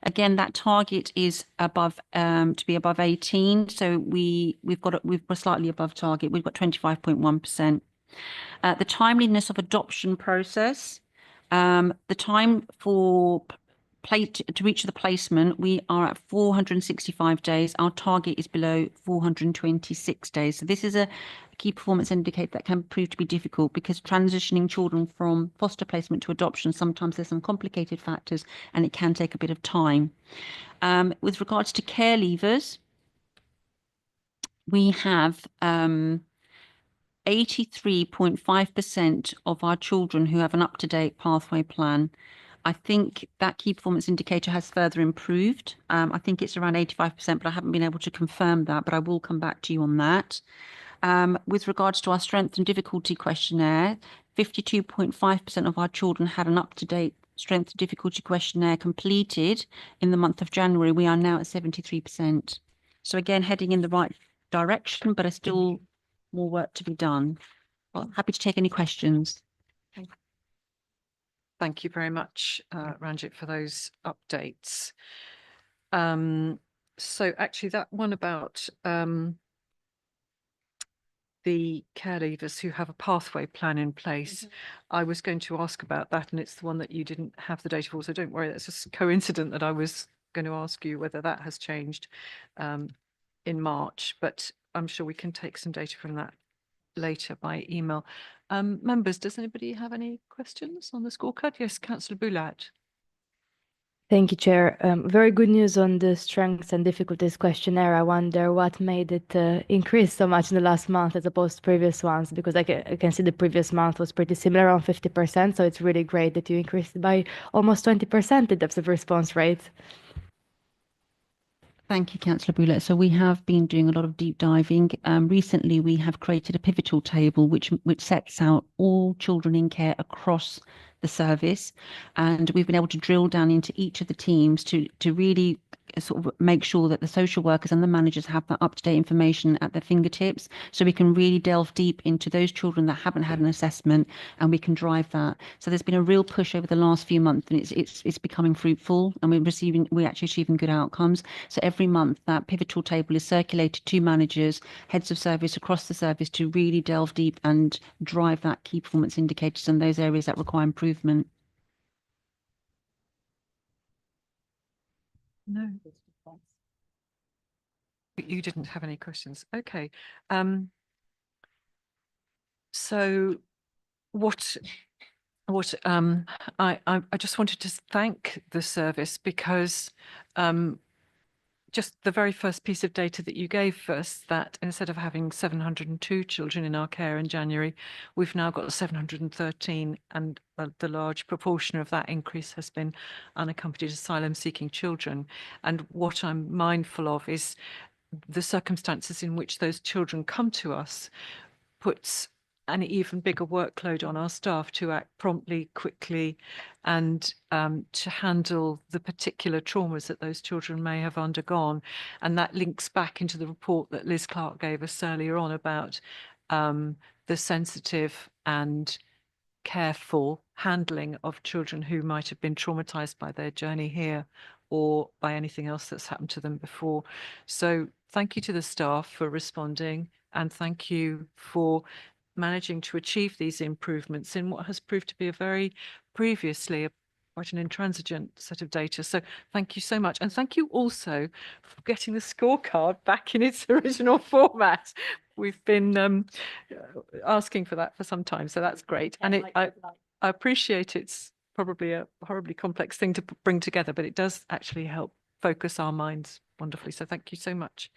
Again, that target is above, to be above 18. So we're slightly above target. We've got 25.1%. The timeliness of adoption process, the time for to reach the placement, we are at 465 days. Our target is below 426 days. So this is a key performance indicator that can prove to be difficult because transitioning children from foster placement to adoption, sometimes there's some complicated factors and it can take a bit of time. With regards to care leavers, we have 83.5% of our children who have an up-to-date pathway plan. I think that key performance indicator has further improved. I think it's around 85%, but I haven't been able to confirm that, but I will come back to you on that. With regards to our strength and difficulty questionnaire, 52.5% of our children had an up-to-date strength and difficulty questionnaire completed in the month of January. We are now at 73%. So again, heading in the right direction, but there's still more work to be done. Well, happy to take any questions. Thank you very much, Ranjit, for those updates. So actually that one about the care leavers who have a pathway plan in place, I was going to ask about that, and it's the one that you didn't have the data for, so don't worry, that's just coincident that I was going to ask you whether that has changed in March, but I'm sure we can take some data from that later by email. Members, does anybody have any questions on the scorecard? Yes, Councillor Boulat. Thank you, Chair. Very good news on the strengths and difficulties questionnaire. I wonder what made it increase so much in the last month as opposed to previous ones, because I can see the previous month was pretty similar, around 50%. So it's really great that you increased by almost 20% in terms of response rates. Thank you, Councillor Boulet. So we have been doing a lot of deep diving. Recently, we have created a pivotal table which sets out all children in care across the service, and we've been able to drill down into each of the teams to really sort of make sure that the social workers and the managers have that up-to-date information at their fingertips, so we can really delve deep into those children that haven't had an assessment, and we can drive that. So there's been a real push over the last few months, and it's becoming fruitful, and we're actually achieving good outcomes. So every month that pivotal table is circulated to managers, heads of service across the service to really delve deep and drive that key performance indicators in those areas that require improvement. No. You didn't have any questions. Okay. So what I just wanted to thank the service because just the very first piece of data that you gave us, that instead of having 702 children in our care in January, we've now got 713, and the large proportion of that increase has been unaccompanied asylum-seeking children. And what I'm mindful of is the circumstances in which those children come to us puts an even bigger workload on our staff to act promptly, quickly, and to handle the particular traumas that those children may have undergone. And that links back into the report that Liz Clark gave us earlier on about the sensitive and careful handling of children who might have been traumatized by their journey here or by anything else that's happened to them before. So thank you to the staff for responding, and thank you for managing to achieve these improvements in what has proved to be a very previously quite an intransigent set of data. So thank you so much. And thank you also for getting the scorecard back in its original format. We've been asking for that for some time, so that's great. And I appreciate it's probably a horribly complex thing to bring together, but it does actually help focus our minds wonderfully. So thank you so much.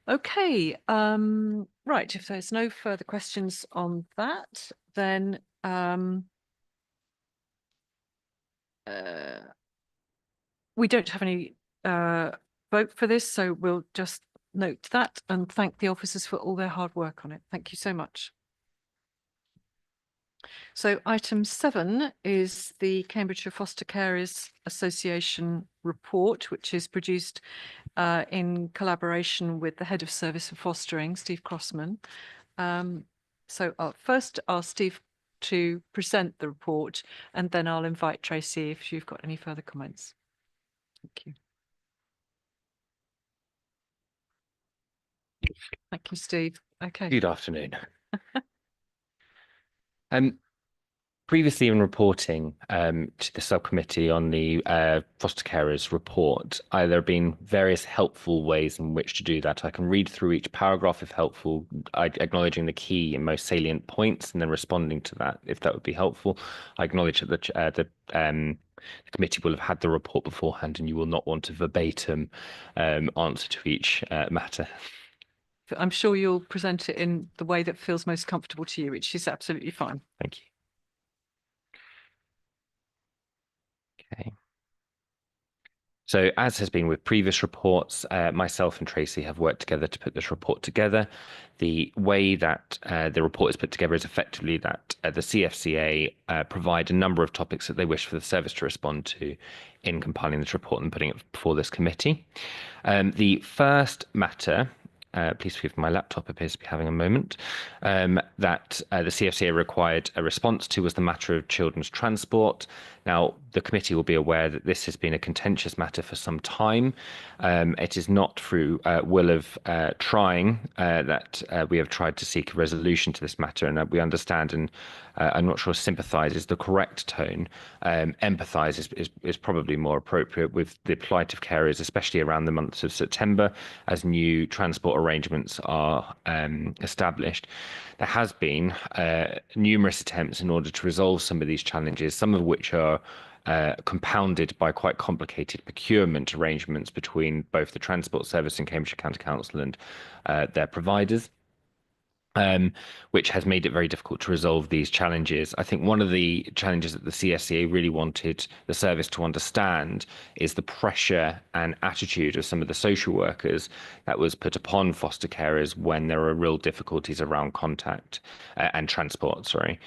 Okay, right, if there's no further questions on that, then we don't have any vote for this, so we'll just note that and thank the officers for all their hard work on it. Thank you so much. So item 7 is the Cambridgeshire Foster Carers Association report, which is produced in collaboration with the Head of Service for Fostering, Steve Crossman. So I'll first ask Steve to present the report, and then I'll invite Tracy if you've got any further comments. Thank you. Thank you, Steve. Okay. Good afternoon. Previously in reporting to the subcommittee on the foster carers report, there have been various helpful ways in which to do that. I can read through each paragraph if helpful, acknowledging the key and most salient points and then responding to that if that would be helpful. I acknowledge that the committee will have had the report beforehand and you will not want a verbatim answer to each matter. I'm sure you'll present it in the way that feels most comfortable to you, which is absolutely fine. Thank you. Okay. So as has been with previous reports, myself and Tracy have worked together to put this report together. The way that the report is put together is effectively that the CFCA provide a number of topics that they wish for the service to respond to in compiling this report and putting it before this committee. The first matter, please forgive my laptop appears to be having a moment, that the CFCA required a response to was the matter of children's transport. Now, the committee will be aware that this has been a contentious matter for some time. It is not through will of trying that we have tried to seek a resolution to this matter, and we understand, and I'm not sure sympathise is the correct tone. Empathise is probably more appropriate with the plight of carers, especially around the months of September, as new transport arrangements are established. There has been numerous attempts in order to resolve some of these challenges, some of which are compounded by quite complicated procurement arrangements between both the Transport Service and Cambridgeshire County Council and their providers, which has made it very difficult to resolve these challenges. I think one of the challenges that the CFCA really wanted the service to understand is the pressure and attitude of some of the social workers that was put upon foster carers when there are real difficulties around contact and transport, sorry.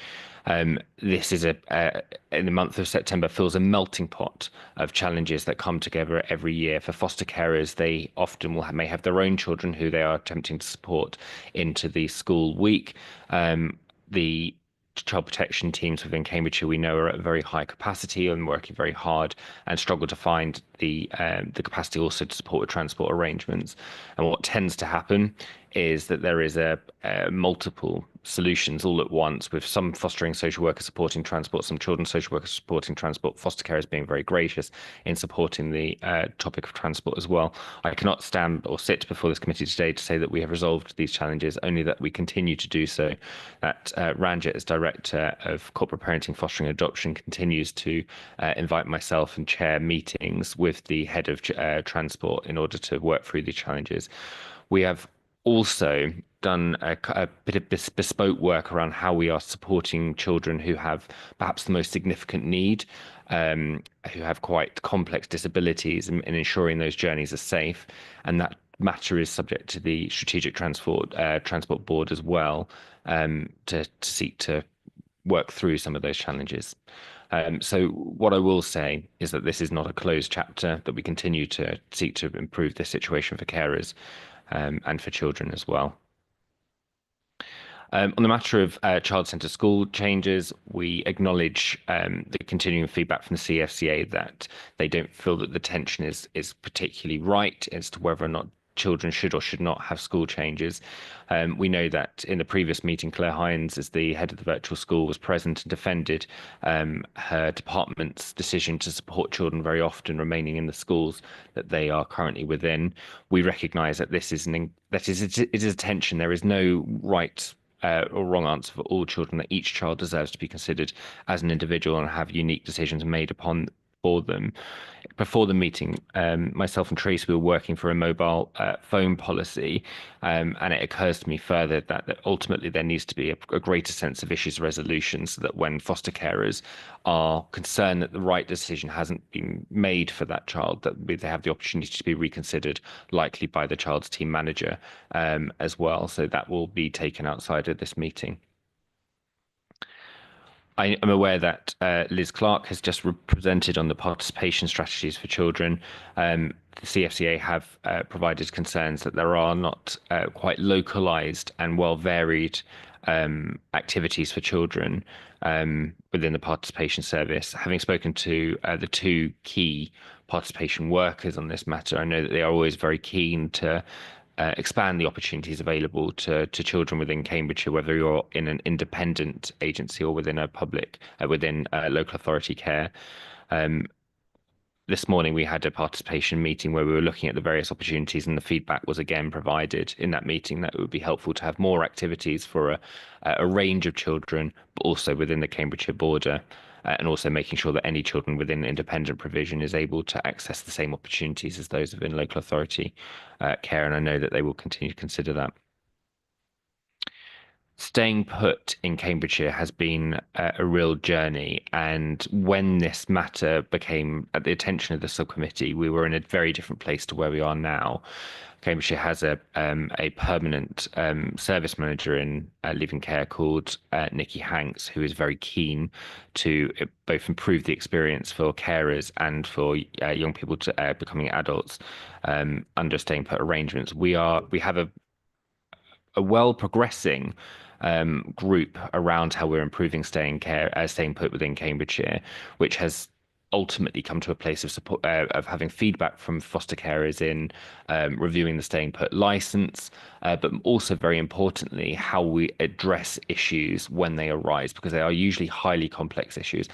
This is in the month of September feels a melting pot of challenges that come together every year. For foster carers, they often may have their own children who they are attempting to support into the school week. The child protection teams within Cambridgeshire, we know, are at a very high capacity and working very hard and struggle to find the capacity also to support with transport arrangements. And what tends to happen is that there is a multiple solutions all at once, with some fostering social workers supporting transport, some children's social workers supporting transport, foster carers being very gracious in supporting the topic of transport as well. I cannot stand or sit before this committee today to say that we have resolved these challenges, only that we continue to do so. That Ranjit, as Director of Corporate Parenting, Fostering and Adoption, continues to invite myself and chair meetings with the head of transport in order to work through these challenges. We have also done a bit of bespoke work around how we are supporting children who have perhaps the most significant need, who have quite complex disabilities, and ensuring those journeys are safe. And that matter is subject to the Strategic Transport Board as well, to seek to work through some of those challenges. So what I will say is that this is not a closed chapter, that we continue to seek to improve the situation for carers and for children as well. On the matter of child-centred school changes, we acknowledge the continuing feedback from the CFCA that they don't feel that the tension is particularly right as to whether or not children should or should not have school changes. We know that in the previous meeting, Claire Hines, as the head of the virtual school, was present and defended her department's decision to support children very often remaining in the schools that they are currently within. We recognise that this is it is a tension. There is no right or wrong answer for all children, that each child deserves to be considered as an individual and have unique decisions made upon for them. Before the meeting, myself and Tracy were working for a mobile phone policy, and it occurs to me further that ultimately there needs to be a greater sense of issues resolution, so that when foster carers are concerned that the right decision hasn't been made for that child, that they have the opportunity to be reconsidered, likely by the child's team manager as well. So that will be taken outside of this meeting. I am aware that Liz Clark has just presented on the participation strategies for children. The CFCA have provided concerns that there are not quite localised and well varied activities for children within the participation service. Having spoken to the two key participation workers on this matter, I know that they are always very keen to expand the opportunities available to children within Cambridgeshire, whether you're in an independent agency or within a public, within local authority care. This morning we had a participation meeting where we were looking at the various opportunities, and the feedback was again provided in that meeting that it would be helpful to have more activities for a range of children, but also within the Cambridgeshire border. And also making sure that any children within independent provision is able to access the same opportunities as those within local authority care. And I know that they will continue to consider that. Staying put in Cambridgeshire has been a real journey. And when this matter became at the attention of the subcommittee, we were in a very different place to where we are now. Cambridgeshire has a permanent service manager in Leaving Care called Nikki Hanks, who is very keen to both improve the experience for carers and for young people to becoming adults under staying put arrangements. We have a well progressing group around how we're improving staying put within Cambridgeshire, which has ultimately come to a place of support of having feedback from foster carers in reviewing the staying put license, but also very importantly how we address issues when they arise, because they are usually highly complex issues.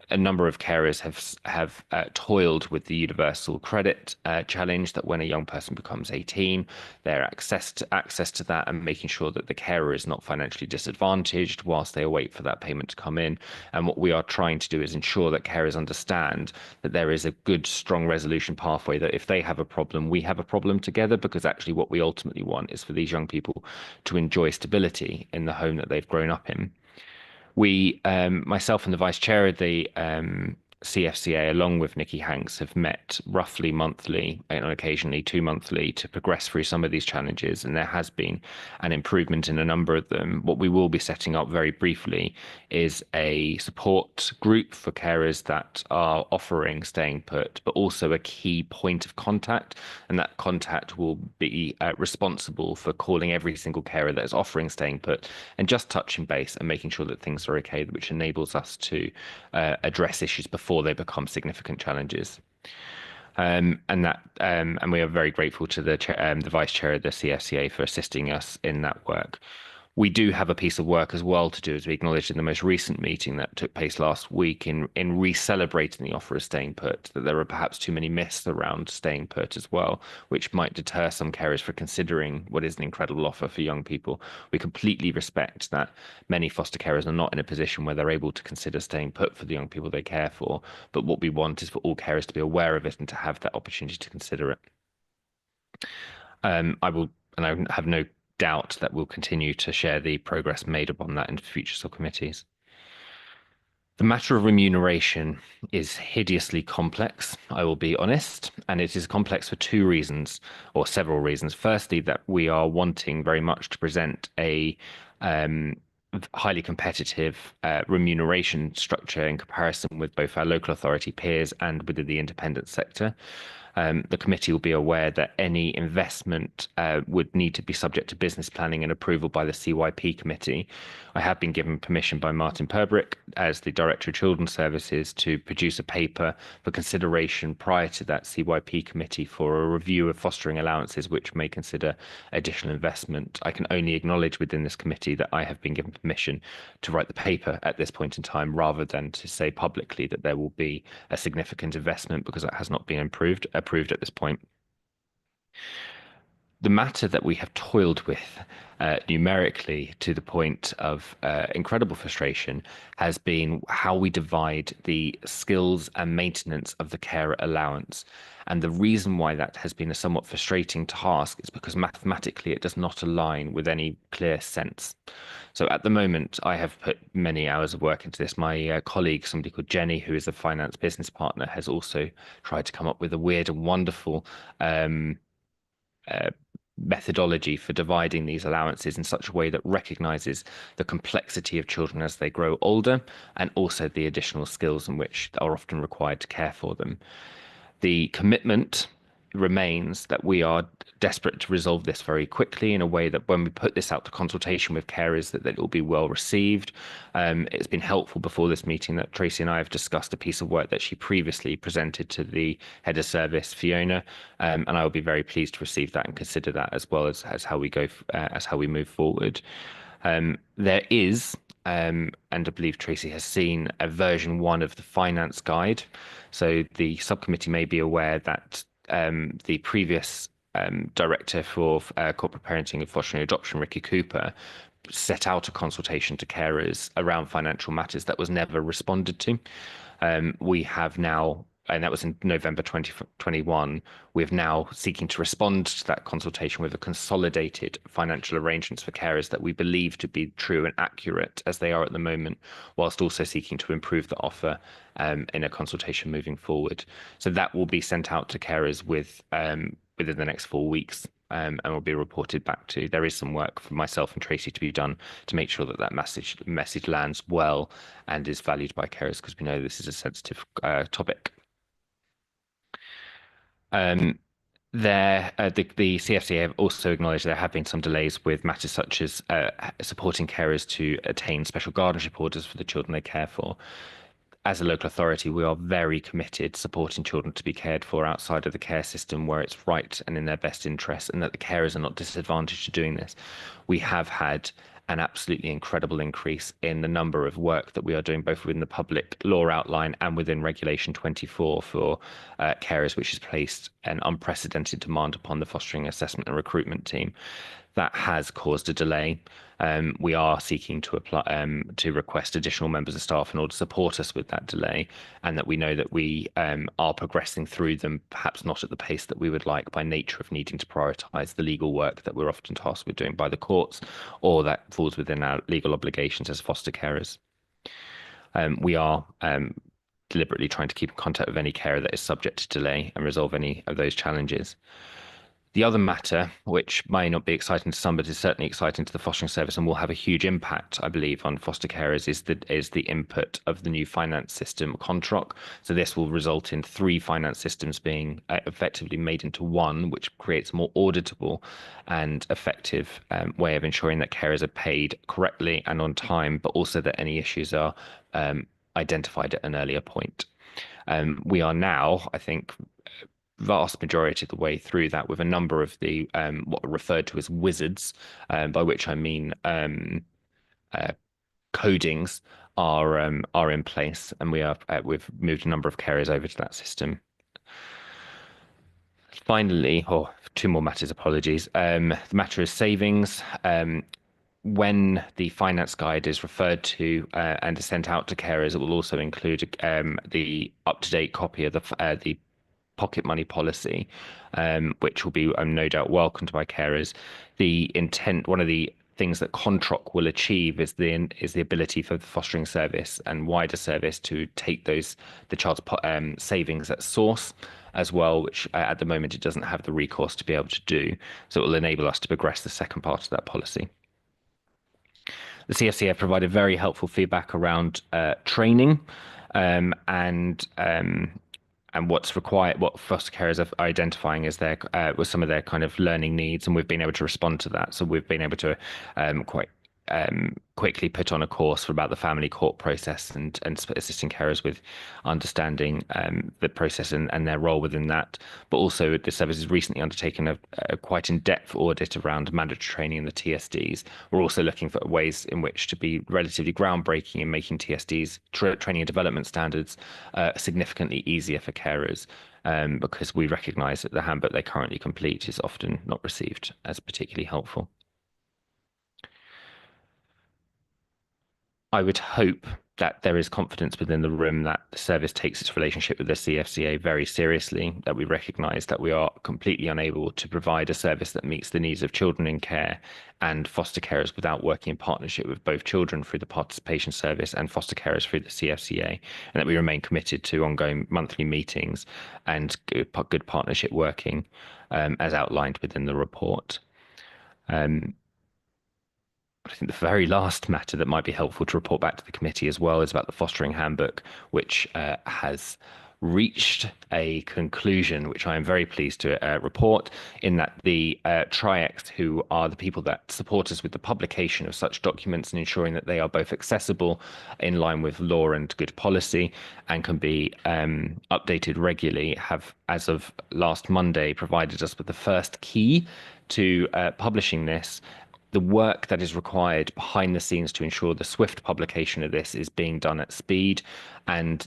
A number of carers have toiled with the universal credit challenge, that when a young person becomes 18, their access to that, and making sure that the carer is not financially disadvantaged whilst they await for that payment to come in. And what we are trying to do is ensure that carers understand that there is a good, strong resolution pathway, that if they have a problem, we have a problem together, because actually what we ultimately want is for these young people to enjoy stability in the home that they've grown up in. We, myself and the Vice Chair of the CFCA, along with Nikki Hanks, have met roughly monthly and occasionally 2 monthly to progress through some of these challenges, and there has been an improvement in a number of them. What we will be setting up very briefly is a support group for carers that are offering staying put, but also a key point of contact, and that contact will be responsible for calling every single carer that is offering staying put and just touching base and making sure that things are okay, which enables us to address issues before they become significant challenges. And we are very grateful to the Vice Chair of the CFCA for assisting us in that work. We do have a piece of work as well to do, as we acknowledged in the most recent meeting that took place last week, in re-celebrating the offer of staying put, that there are perhaps too many myths around staying put as well, which might deter some carers for considering what is an incredible offer for young people. We completely respect that many foster carers are not in a position where they're able to consider staying put for the young people they care for, but what we want is for all carers to be aware of it and to have that opportunity to consider it. I have no doubt that we'll continue to share the progress made upon that in future subcommittees. The matter of remuneration is hideously complex, I will be honest, and it is complex for two reasons, or several reasons. Firstly, that we are wanting very much to present a highly competitive remuneration structure in comparison with both our local authority peers and within the independent sector. The committee will be aware that any investment would need to be subject to business planning and approval by the CYP committee. I have been given permission by Martin Perbrick, as the Director of Children's Services, to produce a paper for consideration prior to that CYP committee for a review of fostering allowances, which may consider additional investment. I can only acknowledge within this committee that I have been given permission to write the paper at this point in time, rather than to say publicly that there will be a significant investment, because that has not been approved at this point. The matter that we have toiled with numerically to the point of incredible frustration has been how we divide the skills and maintenance of the carer allowance. And the reason why that has been a somewhat frustrating task is because mathematically it does not align with any clear sense. So at the moment, I have put many hours of work into this. My colleague, somebody called Jenny, who is a finance business partner, has also tried to come up with a weird and wonderful methodology for dividing these allowances in such a way that recognizes the complexity of children as they grow older and also the additional skills in which are often required to care for them. The commitment remains that we are desperate to resolve this very quickly in a way that when we put this out to consultation with carers that it will be well received. It's been helpful before this meeting that Tracy and I have discussed a piece of work that she previously presented to the head of service, Fiona, and I will be very pleased to receive that and consider that as well as how we go as how we move forward. There is and I believe Tracy has seen a version 1 of the finance guide. So the subcommittee may be aware that the previous director for corporate parenting and fostering adoption, Ricky Cooper, set out a consultation to carers around financial matters that was never responded to. We have now, and that was in November 2021, we're now seeking to respond to that consultation with a consolidated financial arrangements for carers that we believe to be true and accurate as they are at the moment, whilst also seeking to improve the offer in a consultation moving forward. So that will be sent out to carers within the next 4 weeks. And will be reported back to. There is some work for myself and Tracy to be done to make sure that that message lands well and is valued by carers, because we know this is a sensitive topic. The CFCA have also acknowledged there have been some delays with matters such as supporting carers to attain special guardianship orders for the children they care for. As a local authority, we are very committed supporting children to be cared for outside of the care system where it's right and in their best interest, and that the carers are not disadvantaged to doing this. We have had an absolutely incredible increase in the number of work that we are doing, both within the public law outline and within Regulation 24 for carers, which has placed an unprecedented demand upon the fostering assessment and recruitment team. That has caused a delay. We are seeking to apply to request additional members of staff in order to support us with that delay, and that we know that we are progressing through them, perhaps not at the pace that we would like by nature of needing to prioritise the legal work that we're often tasked with doing by the courts, or that falls within our legal obligations as foster carers. We are deliberately trying to keep in contact with any carer that is subject to delay and resolve any of those challenges. The other matter, which may not be exciting to some, but is certainly exciting to the fostering service and will have a huge impact, I believe, on foster carers, is the input of the new finance system, Controc. So this will result in 3 finance systems being effectively made into one, which creates a more auditable and effective way of ensuring that carers are paid correctly and on time, but also that any issues are identified at an earlier point. We are now, I think, vast majority of the way through that, with a number of the what are referred to as wizards, by which I mean codings are in place, and we've moved a number of carers over to that system. Finally, 2 more matters, apologies. The matter is savings. When the finance guide is referred to and is sent out to carers, it will also include the up-to-date copy of the pocket money policy, which will be no doubt welcomed by carers. The intent, one of the things that Controc will achieve is the ability for the fostering service and wider service to take the child's savings at source as well, which at the moment it doesn't have the recourse to be able to do. So it will enable us to progress the second part of that policy. The CFCA have provided very helpful feedback around training and what's required, what foster carers are identifying as their with some of their kind of learning needs, and we've been able to respond to that. So we've been able to quite quickly put on a course for about the family court process and assisting carers with understanding the process and their role within that. But also the service has recently undertaken a quite in-depth audit around mandatory training in the TSDs. We're also looking for ways in which to be relatively groundbreaking in making TSDs, training and development standards, significantly easier for carers. because we recognise that the handbook they currently complete is often not received as particularly helpful. I would hope that there is confidence within the room that the service takes its relationship with the CFCA very seriously, that we recognise that we are completely unable to provide a service that meets the needs of children in care and foster carers without working in partnership with both children through the participation service and foster carers through the CFCA, and that we remain committed to ongoing monthly meetings and good partnership working as outlined within the report. I think the very last matter that might be helpful to report back to the committee as well is about the fostering handbook, which has reached a conclusion, which I am very pleased to report, in that the TRIEX, who are the people that support us with the publication of such documents and ensuring that they are both accessible in line with law and good policy and can be updated regularly, have, as of last Monday, provided us with the first key to publishing this. The work that is required behind the scenes to ensure the swift publication of this is being done at speed, and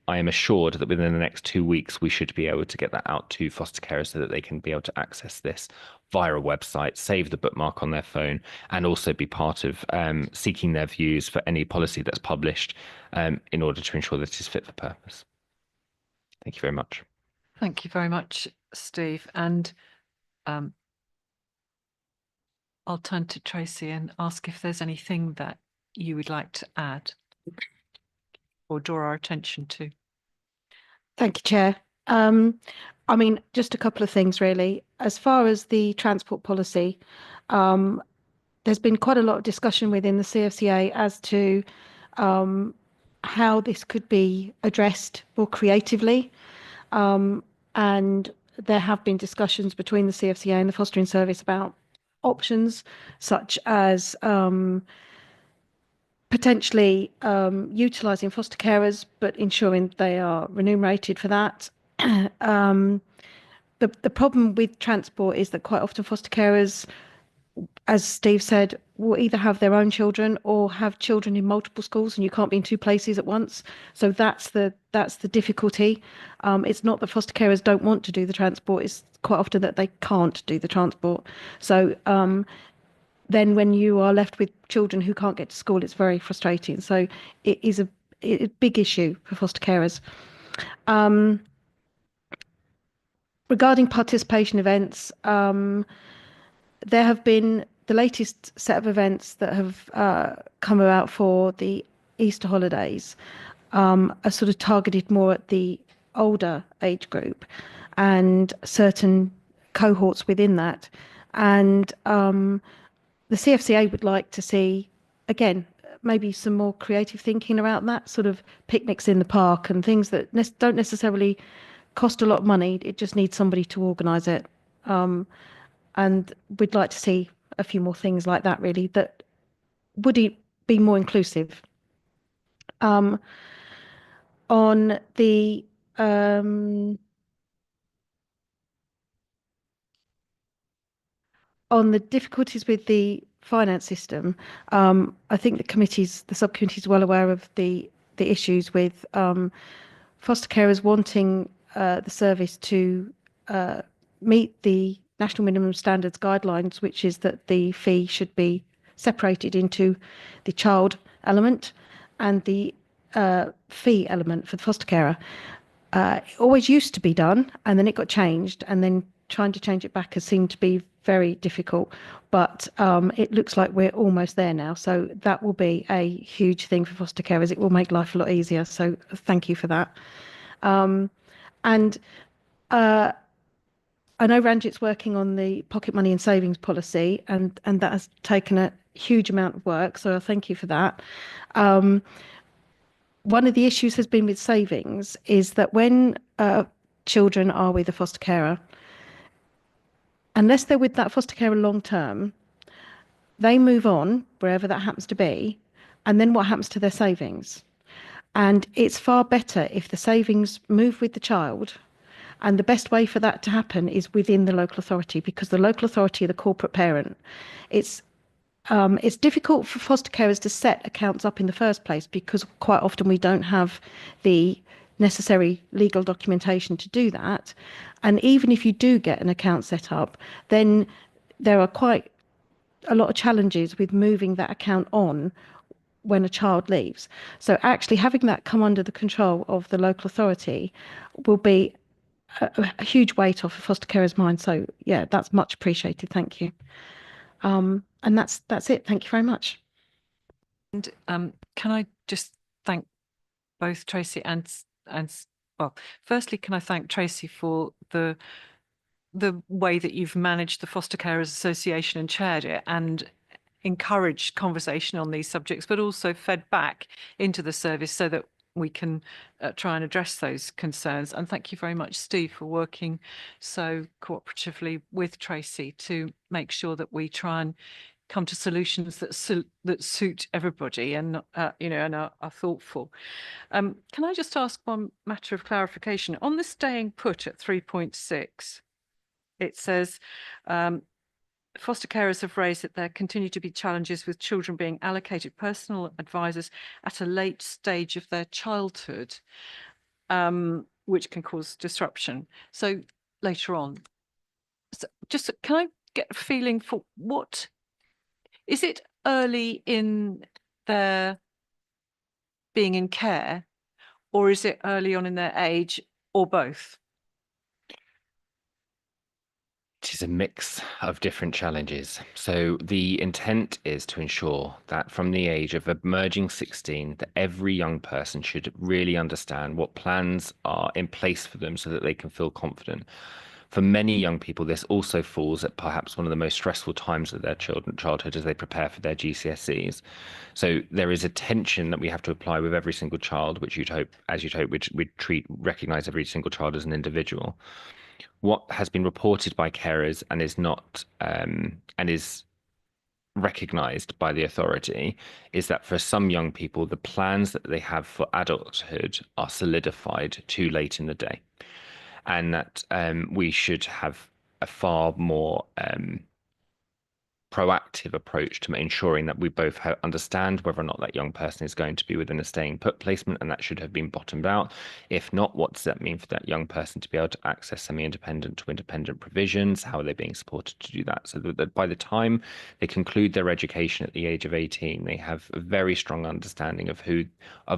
I am assured that within the next 2 weeks we should be able to get that out to foster carers so that they can be able to access this via a website, save the bookmark on their phone, and also be part of seeking their views for any policy that's published in order to ensure that it is fit for purpose. Thank you very much. Thank you very much, Steve. And I'll turn to Tracy and ask if there's anything that you would like to add or draw our attention to. Thank you, Chair. I mean, just a couple of things, really. As far as the transport policy, there's been quite a lot of discussion within the CFCA as to how this could be addressed more creatively. And there have been discussions between the CFCA and the fostering service about options such as potentially utilising foster carers, but ensuring they are remunerated for that. The problem with transport is that quite often foster carers, as Steve said, will either have their own children or have children in multiple schools, and you can't be in two places at once. So that's the difficulty. It's not that foster carers don't want to do the transport, it's quite often that they can't do the transport. So then when you are left with children who can't get to school, it's very frustrating. So it is a big issue for foster carers. Regarding participation events, there have been the latest set of events that have come about for the Easter holidays are sort of targeted more at the older age group and certain cohorts within that. And the CFCA would like to see, again, maybe some more creative thinking around that, sort of picnics in the park and things that don't necessarily cost a lot of money. It just needs somebody to organise it. And we'd like to see a few more things like that, really, that would be more inclusive. On the difficulties with the finance system, I think the subcommittee is well aware of the issues with foster carers wanting the service to meet the National Minimum Standards guidelines, which is that the fee should be separated into the child element and the fee element for the foster carer. It always used to be done, and then it got changed, and then trying to change it back has seemed to be very difficult, but it looks like we're almost there now. So that will be a huge thing for foster carers. It will make life a lot easier. So thank you for that. I know Ranjit's working on the pocket money and savings policy, and that has taken a huge amount of work. So I thank you for that. One of the issues has been with savings is that when children are with a foster carer, unless they're with that foster carer long term, they move on wherever that happens to be. And then what happens to their savings? And it's far better if the savings move with the child. And the best way for that to happen is within the local authority, because the local authority are the corporate parent. It's difficult for foster carers to set accounts up in the first place because quite often we don't have the necessary legal documentation to do that. And even if you do get an account set up, then there are quite a lot of challenges with moving that account on when a child leaves. So actually having that come under the control of the local authority will be a huge weight off a foster carer's mind. So yeah, that's much appreciated. Thank you. And that's it. Thank you very much. And can I just thank both Tracy and well, firstly, can I thank Tracy for the way that you've managed the Foster Carers Association and chaired it and encouraged conversation on these subjects, but also fed back into the service so that we can try and address those concerns. And thank you very much, Steve, for working so cooperatively with Tracy to make sure that we try and come to solutions that suit everybody and and are thoughtful. Can I just ask one matter of clarification on the staying put at 3.6? It says foster carers have raised that there continue to be challenges with children being allocated personal advisors at a late stage of their childhood, which can cause disruption. So later on, so just can I get a feeling for what is it early in their being in care, or is it early on in their age, or both? It is a mix of different challenges. So the intent is to ensure that from the age of emerging 16, that every young person should really understand what plans are in place for them so that they can feel confident. For many young people, this also falls at perhaps one of the most stressful times of their childhood as they prepare for their GCSEs. So there is a tension that we have to apply with every single child, which you'd hope, we'd recognize every single child as an individual. What has been reported by carers and is not and is recognized by the authority is that for some young people, the plans that they have for adulthood are solidified too late in the day, and that we should have a far more proactive approach to ensuring that we both understand whether or not that young person is going to be within a staying put placement, and that should have been bottomed out. If not, what does that mean for that young person to be able to access semi-independent to independent provisions? How are they being supported to do that? So that by the time they conclude their education at the age of 18, they have a very strong understanding of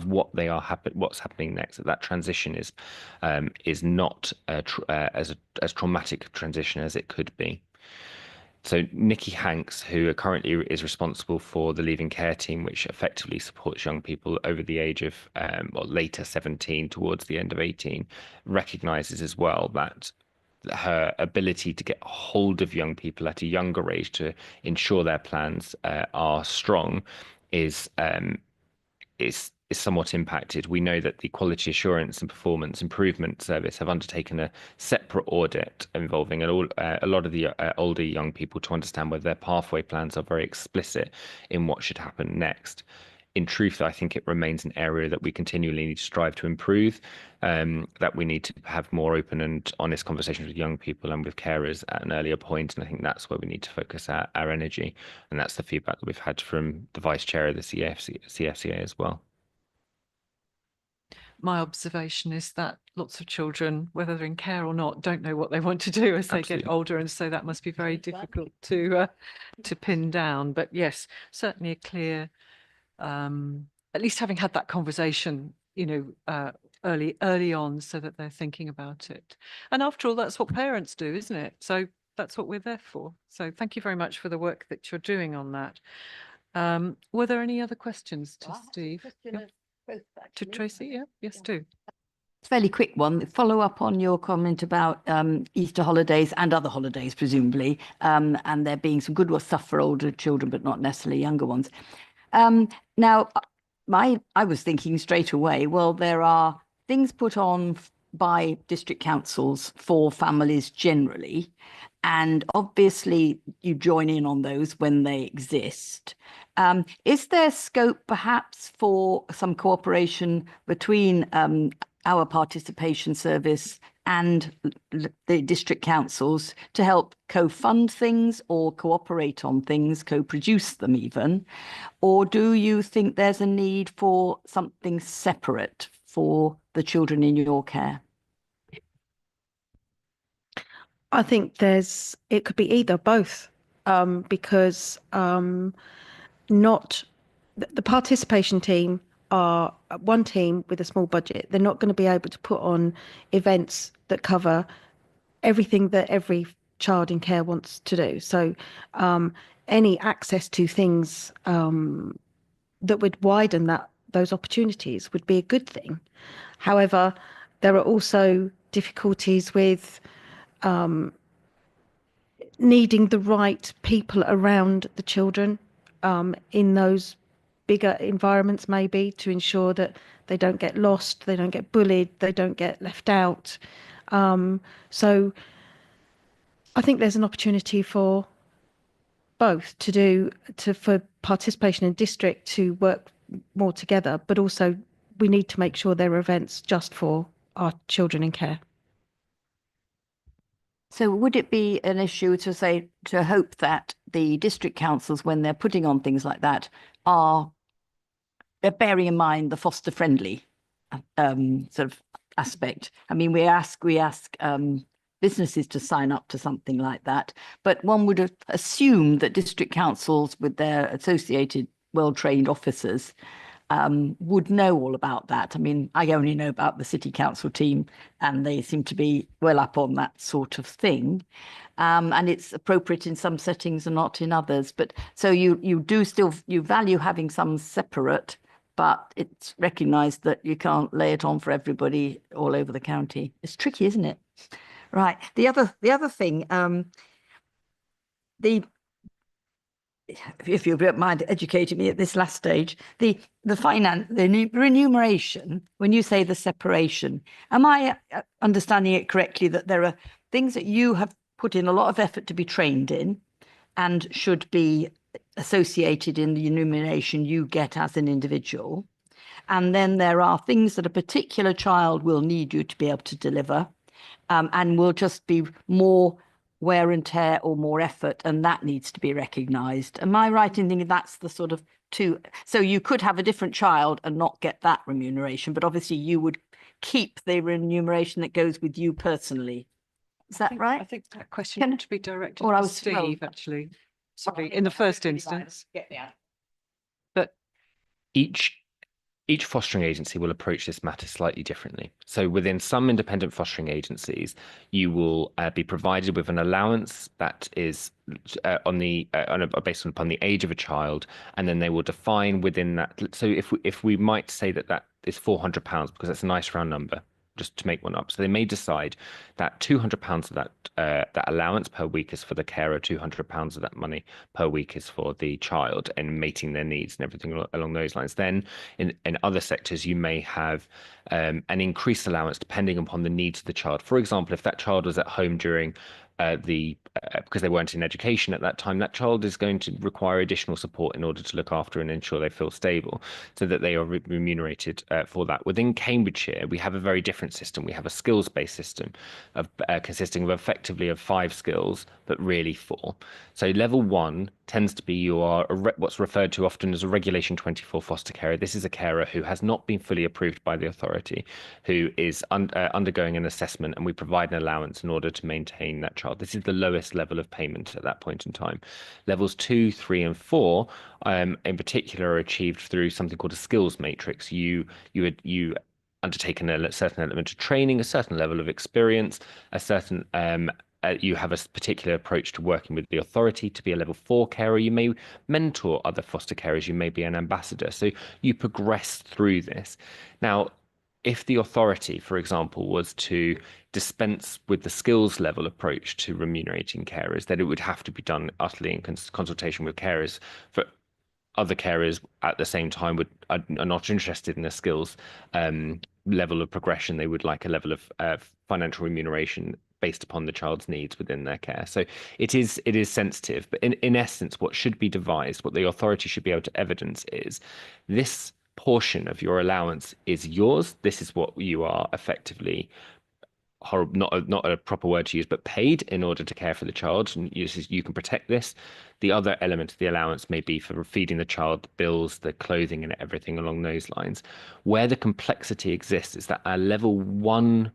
what they are what's happening next. That transition is not as traumatic a transition as it could be. So Nikki Hanks, who currently is responsible for the Leaving Care team, which effectively supports young people over the age of or later 17 towards the end of 18, recognises as well that her ability to get hold of young people at a younger age to ensure their plans are strong is somewhat impacted. We know that the Quality Assurance and Performance Improvement Service have undertaken a separate audit involving a lot of the older young people to understand whether their pathway plans are very explicit in what should happen next. In truth, I think it remains an area that we continually need to strive to improve, that we need to have more open and honest conversations with young people and with carers at an earlier point. And I think that's where we need to focus our energy. And that's the feedback that we've had from the Vice Chair of the CFCA as well. My observation is that lots of children, whether they're in care or not, don't know what they want to do as they get older, and so that must be very difficult to pin down. But yes, certainly a clear, at least having had that conversation, early on, so that they're thinking about it. And after all, that's what parents do, isn't it? So that's what we're there for. So thank you very much for the work that you're doing on that. Were there any other questions to Steve? To Tracy, yeah, yes, do. It's a fairly quick one. Follow up on your comment about Easter holidays and other holidays, presumably, and there being some good stuff for older children, but not necessarily younger ones. Now, I was thinking straight away, well, there are things put on by district councils for families generally, and obviously you join in on those when they exist. Is there scope perhaps for some cooperation between our participation service and the district councils to help co-fund things or cooperate on things, co-produce them even? Or do you think there's a need for something separate for the children in your care? I think it could be either, both, because not the participation team are one team with a small budget. They're not going to be able to put on events that cover everything that every child in care wants to do. So any access to things that would widen those opportunities would be a good thing. However, there are also difficulties with needing the right people around the children in those bigger environments, maybe, to ensure that they don't get lost, they don't get bullied, they don't get left out. So I think there's an opportunity for both for participation in district to work more together, but also we need to make sure there are events just for our children in care. So would it be an issue to hope that the district councils, when they're putting on things like that, are bearing in mind the foster friendly sort of aspect? I mean, we ask businesses to sign up to something like that, but one would assume that district councils with their associated well-trained officers would know all about that. I mean, I only know about the city council team, and they seem to be well up on that sort of thing. And it's appropriate in some settings and not in others. But so you value having some separate, but it's recognised that you can't lay it on for everybody all over the county. It's tricky, isn't it? Right. The other thing, if you don't mind educating me at this last stage, the remuneration, when you say the separation, am I understanding it correctly that there are things that you have put in a lot of effort to be trained in and should be associated in the remuneration you get as an individual? And then there are things that a particular child will need you to be able to deliver, and will just be more wear and tear or more effort, and that needs to be recognised. Am I right in thinking that's the sort of two? So you could have a different child and not get that remuneration, but obviously you would keep the remuneration that goes with you personally. Is that right? I think that question ought to be directed Or I to was- well- Steve, actually. Sorry, in the first instance. But Each fostering agency will approach this matter slightly differently. So within some independent fostering agencies, you will be provided with an allowance that is based upon the age of a child, and then they will define within that. So if we might say that is £400, because that's a nice round number, just to make one up. So they may decide that £200 of that allowance per week is for the carer, £200 of that money per week is for the child, and meeting their needs and everything along those lines. Then in other sectors, you may have an increased allowance depending upon the needs of the child. For example, if that child was at home during because they weren't in education at that time, that child is going to require additional support in order to look after and ensure they feel stable, so that they are remunerated for that. Within Cambridgeshire, we have a very different system. We have a skills-based system of consisting of effectively of 5 skills, but really 4. So level 1 tends to be you are what's referred to often as a Regulation 24 foster carer. This is a carer who has not been fully approved by the authority, who is undergoing an assessment, and we provide an allowance in order to maintain that child. This is the lowest level of payment at that point in time. Levels 2, 3, and 4, in particular, are achieved through something called a skills matrix. You undertake a certain element of training, a certain level of experience, a certain you have a particular approach to working with the authority. To be a level 4 carer, you may mentor other foster carers, you may be an ambassador. So you progress through this. Now, if the authority, for example, was to dispense with the skills level approach to remunerating carers, then it would have to be done utterly in consultation with carers. For other carers at the same time are not interested in the skills level of progression. They would like a level of financial remuneration based upon the child's needs within their care. So it is sensitive, but in essence, what should be devised, what the authority should be able to evidence is this portion of your allowance is yours. This is what you are effectively horrible, not a proper word to use, but paid in order to care for the child, and you can protect this. The other element of the allowance may be for feeding the child, bills, the clothing, and everything along those lines. Where the complexity exists is that a level 1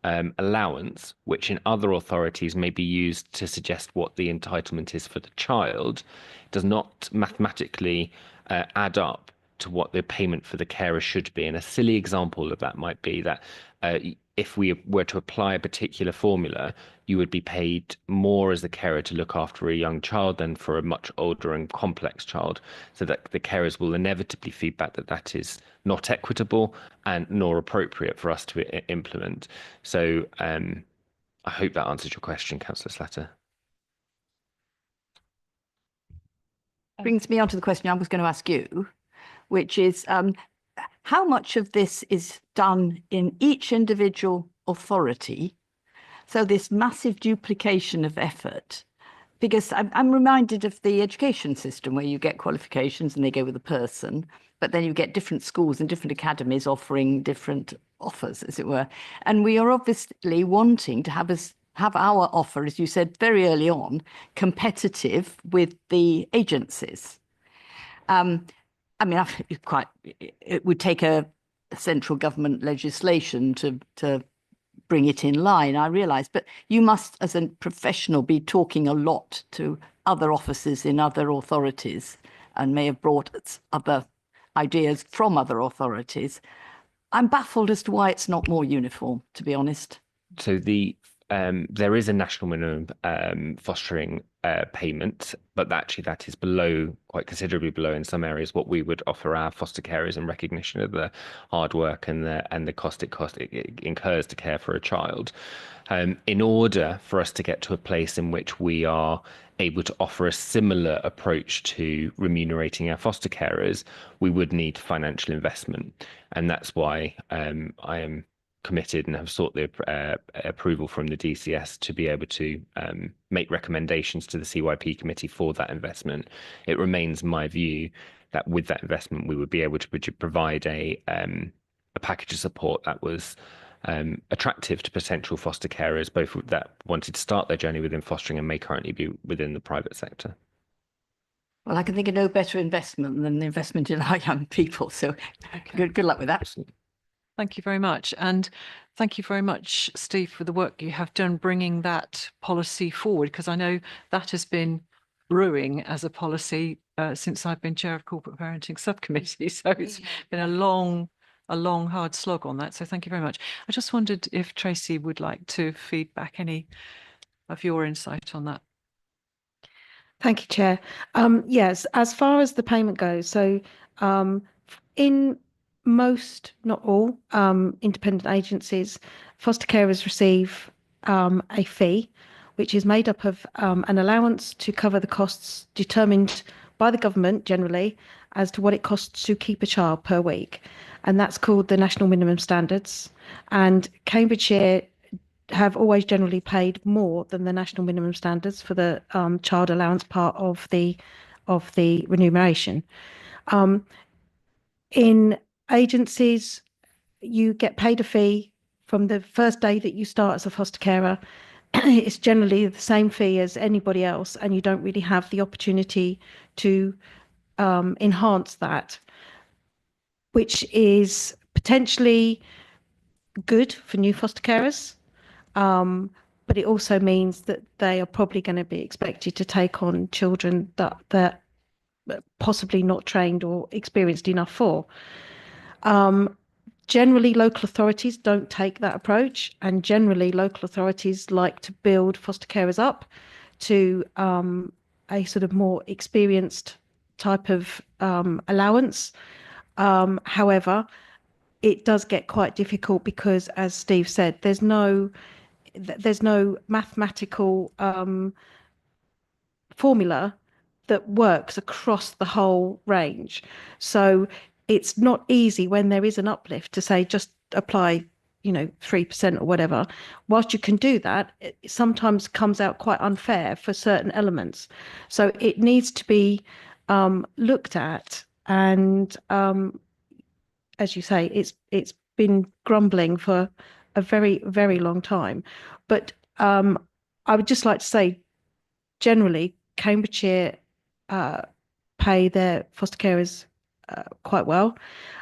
allowance, which in other authorities may be used to suggest what the entitlement is for the child, does not mathematically add up to what the payment for the carer should be. And a silly example of that might be that if we were to apply a particular formula, you would be paid more as the carer to look after a young child than for a much older and complex child, so that the carers will inevitably feedback that that is not equitable and nor appropriate for us to implement. So I hope that answers your question, Councillor Slatter. Brings me on to the question I was going to ask you, which is how much of this is done in each individual authority? So this massive duplication of effort, because I'm reminded of the education system where you get qualifications and they go with the person, but then you get different schools and different academies offering different offers, as it were. And we are obviously wanting to have our offer, as you said very early on, competitive with the agencies. I mean, it would take a central government legislation to bring it in line, I realise, but you must, as a professional, be talking a lot to other officers in other authorities and may have brought other ideas from other authorities. I'm baffled as to why it's not more uniform, to be honest. So there is a national minimum fostering payment, but actually that is below, quite considerably below in some areas, what we would offer our foster carers in recognition of the hard work and the cost it incurs to care for a child. In order for us to get to a place in which we are able to offer a similar approach to remunerating our foster carers, we would need financial investment, and that's why I am committed and have sought the approval from the DCS to be able to make recommendations to the CYP committee for that investment. It remains my view that with that investment, we would be able to provide a package of support that was attractive to potential foster carers, both that wanted to start their journey within fostering and may currently be within the private sector. Well, I can think of no better investment than the investment in our young people. So good luck with that. Absolutely. Thank you very much. And thank you very much, Steve, for the work you have done bringing that policy forward, because I know that has been brewing as a policy since I've been chair of corporate parenting subcommittee. So it's been a long, hard slog on that. So thank you very much. I just wondered if Tracy would like to feed back any of your insight on that. Thank you, Chair. Yes, as far as the payment goes, so in most, not all, independent agencies, foster carers receive a fee, which is made up of an allowance to cover the costs determined by the government generally as to what it costs to keep a child per week. And that's called the National Minimum Standards. And Cambridgeshire have always generally paid more than the National Minimum Standards for the child allowance part of the remuneration. In agencies, you get paid a fee from the first day that you start as a foster carer. It's generally the same fee as anybody else, and you don't really have the opportunity to enhance that, which is potentially good for new foster carers, but it also means that they are probably going to be expected to take on children that they're possibly not trained or experienced enough for. Generally, local authorities don't take that approach, and generally local authorities like to build foster carers up to a sort of more experienced type of allowance. However, it does get quite difficult because, as Steve said, there's no mathematical formula that works across the whole range. So it's not easy when there is an uplift to say just apply 3% or whatever. Whilst you can do that, it sometimes comes out quite unfair for certain elements. So it needs to be looked at, and as you say, it's been grumbling for a very, very long time. But I would just like to say, generally, Cambridgeshire pay their foster carers quite well.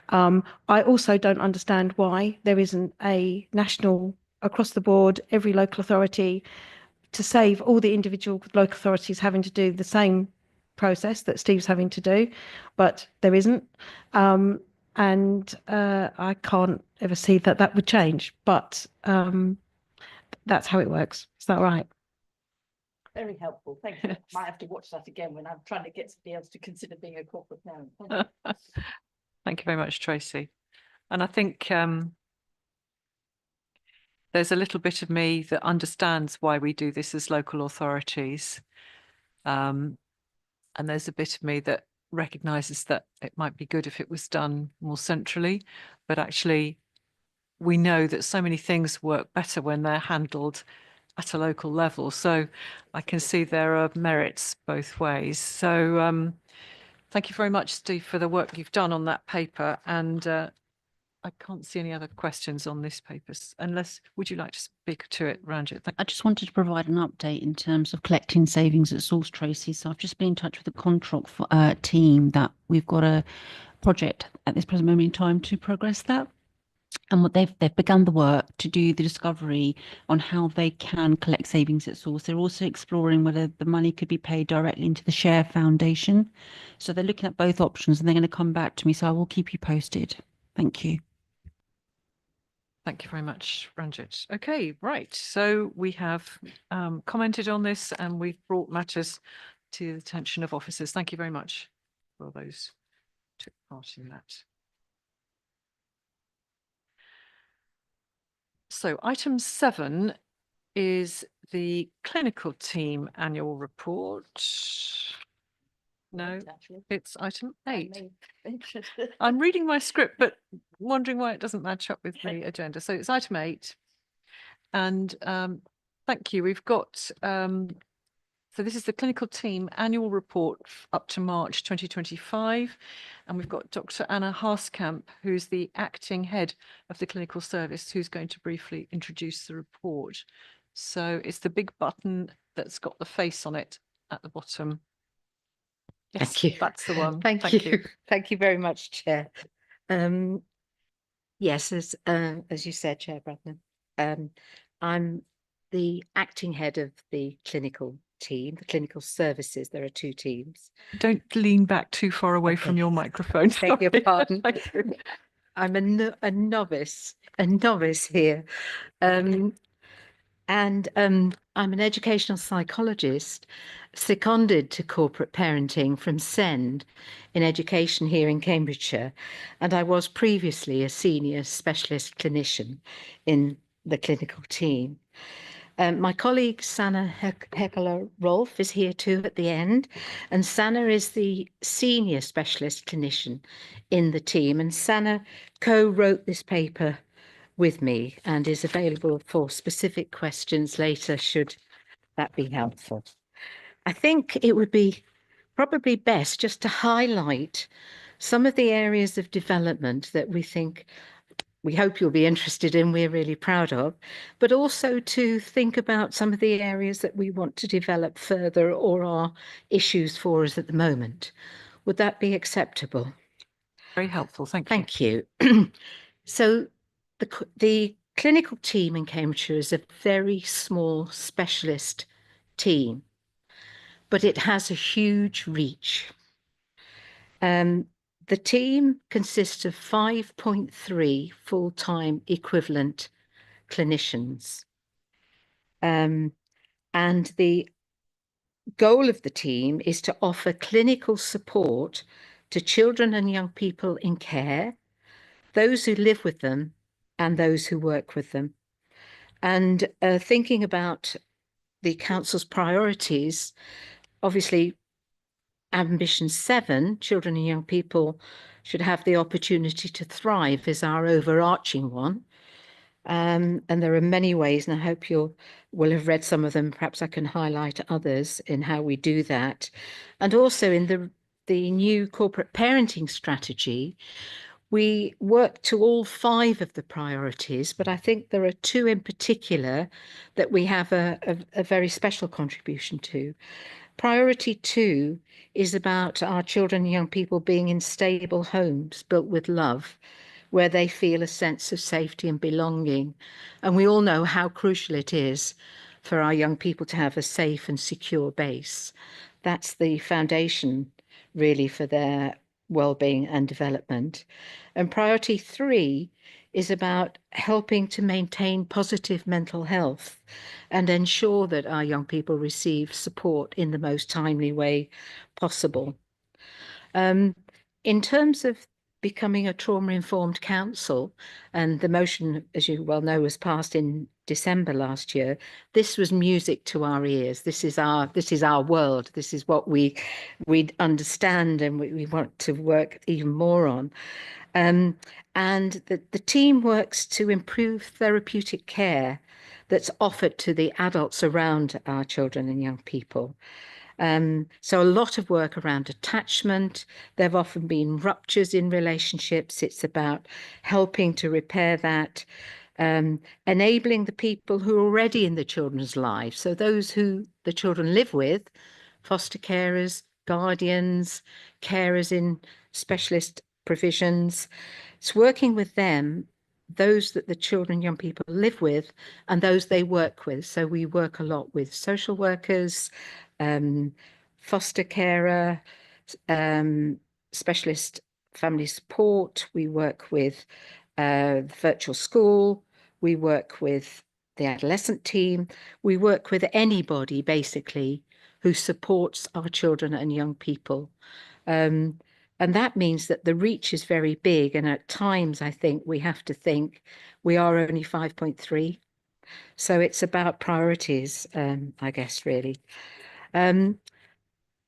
I also don't understand why there isn't a national, across the board, every local authority, to save all the individual local authorities having to do the same process that Steve's having to do, but there isn't. And I can't ever see that that would change, but that's how it works. Is that right? Very helpful. Thank you. Might have to watch that again when I'm trying to get somebody else to consider being a corporate parent. Thank you very much, Tracy. And I think there's a little bit of me that understands why we do this as local authorities. And there's a bit of me that recognises that it might be good if it was done more centrally, but actually we know that so many things work better when they're handled at a local level. So I can see there are merits both ways. So thank you very much, Steve, for the work you've done on that paper. And I can't see any other questions on this paper, unless, would you like to speak to it, Ranjit? I just wanted to provide an update in terms of collecting savings at source, Tracy. So I've just been in touch with the Contract team that we've got a project at this present moment in time to progress that. And what they've begun the work to do the discovery on how they can collect savings at source. They're also exploring whether the money could be paid directly into the Share Foundation. So they're looking at both options and they're going to come back to me. So I will keep you posted. Thank you. Thank you very much, Ranjit. Okay, right. So we have commented on this and we've brought matters to the attention of officers. Thank you very much for those who took part in that. So item 7 is the clinical team annual report. No, it's item 8. I'm reading my script, but wondering why it doesn't match up with the agenda. So it's item 8. And thank you. We've got, so this is the clinical team annual report up to March 2025. And we've got Dr. Anna Haaskamp, who's the acting head of the clinical service, who's going to briefly introduce the report. So it's the big button that's got the face on it at the bottom. Yes, Thank you. that's the one. Thank you. Thank you very much, Chair. Yes, as you said, Chair Bradman, I'm the acting head of the clinical team, the clinical services. There are 2 teams. Don't lean back too far away Okay. from your microphone. Beg your Sorry. pardon. I'm a novice here. And I'm an educational psychologist seconded to corporate parenting from SEND in education here in Cambridgeshire. And I was previously a senior specialist clinician in the clinical team. My colleague Sanna Heckler-Rolf is here too at the end. And Sanna is the senior specialist clinician in the team. And Sanna co-wrote this paper with me and is available for specific questions later, should that be helpful. I think it would be probably best just to highlight some of the areas of development that we hope you'll be interested in, we're really proud of, but also to think about some of the areas that we want to develop further or are issues for us at the moment. Would that be acceptable? Very helpful. Thank you. Thank you. So the clinical team in Cambridgeshire is a very small specialist team, but it has a huge reach. The team consists of 5.3 full-time equivalent clinicians. And the goal of the team is to offer clinical support to children and young people in care, those who live with them, and those who work with them. And thinking about the council's priorities, obviously ambition 7, children and young people should have the opportunity to thrive, is our overarching one. And there are many ways, and I hope you will have read some of them. Perhaps I can highlight others in how we do that. And also in the new corporate parenting strategy, We work to all 5 of the priorities, but I think there are 2 in particular that we have a very special contribution to. Priority 2 is about our children and young people being in stable homes built with love, where they feel a sense of safety and belonging. And we all know how crucial it is for our young people to have a safe and secure base. That's the foundation, really, for their well-being and development. And priority 3 is about helping to maintain positive mental health and ensure that our young people receive support in the most timely way possible. In terms of becoming a trauma-informed council, and the motion, as you well know, was passed in December last year, this was music to our ears. This is our world. This is what we understand and we want to work even more on. And the team works to improve therapeutic care that's offered to the adults around our children and young people. So a lot of work around attachment. There have often been ruptures in relationships. It's about helping to repair that, enabling the people who are already in the children's lives. So those who the children live with, foster carers, guardians, carers in specialist provisions. It's working with them, those that the children, young people live with, and those they work with. So we work a lot with social workers, foster carer, specialist family support. We work with virtual school. We work with the adolescent team. We work with anybody, basically, who supports our children and young people. And that means that the reach is very big. And at times, I think we have to think we are only 5.3. So it's about priorities, I guess, really.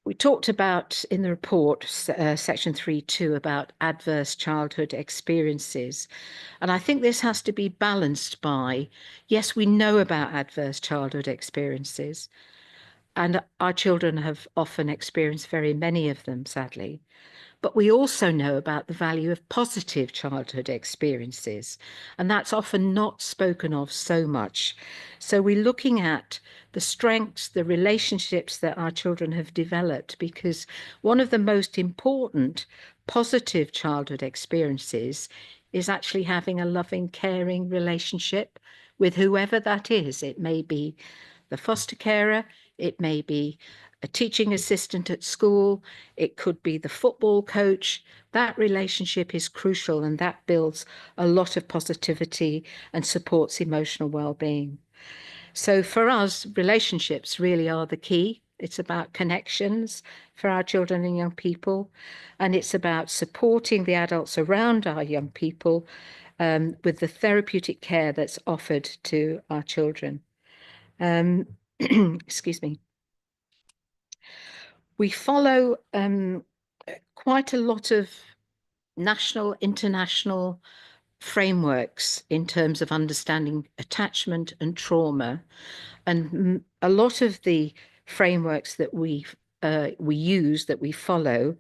We talked about in the report, section 3.2, about adverse childhood experiences. And I think this has to be balanced by, yes, we know about adverse childhood experiences, and our children have often experienced very many of them, sadly. But we also know about the value of positive childhood experiences, and that's often not spoken of so much. So we're looking at the strengths, the relationships that our children have developed, because one of the most important positive childhood experiences is actually having a loving, caring relationship with whoever that is. It may be the foster carer, it may be a teaching assistant at school, it could be the football coach. That relationship is crucial, and that builds a lot of positivity and supports emotional well-being. So for us, relationships really are the key. It's about connections for our children and young people, and it's about supporting the adults around our young people with the therapeutic care that's offered to our children. Excuse me. We follow quite a lot of national, international frameworks in terms of understanding attachment and trauma. And a lot of the frameworks that we use, that we follow,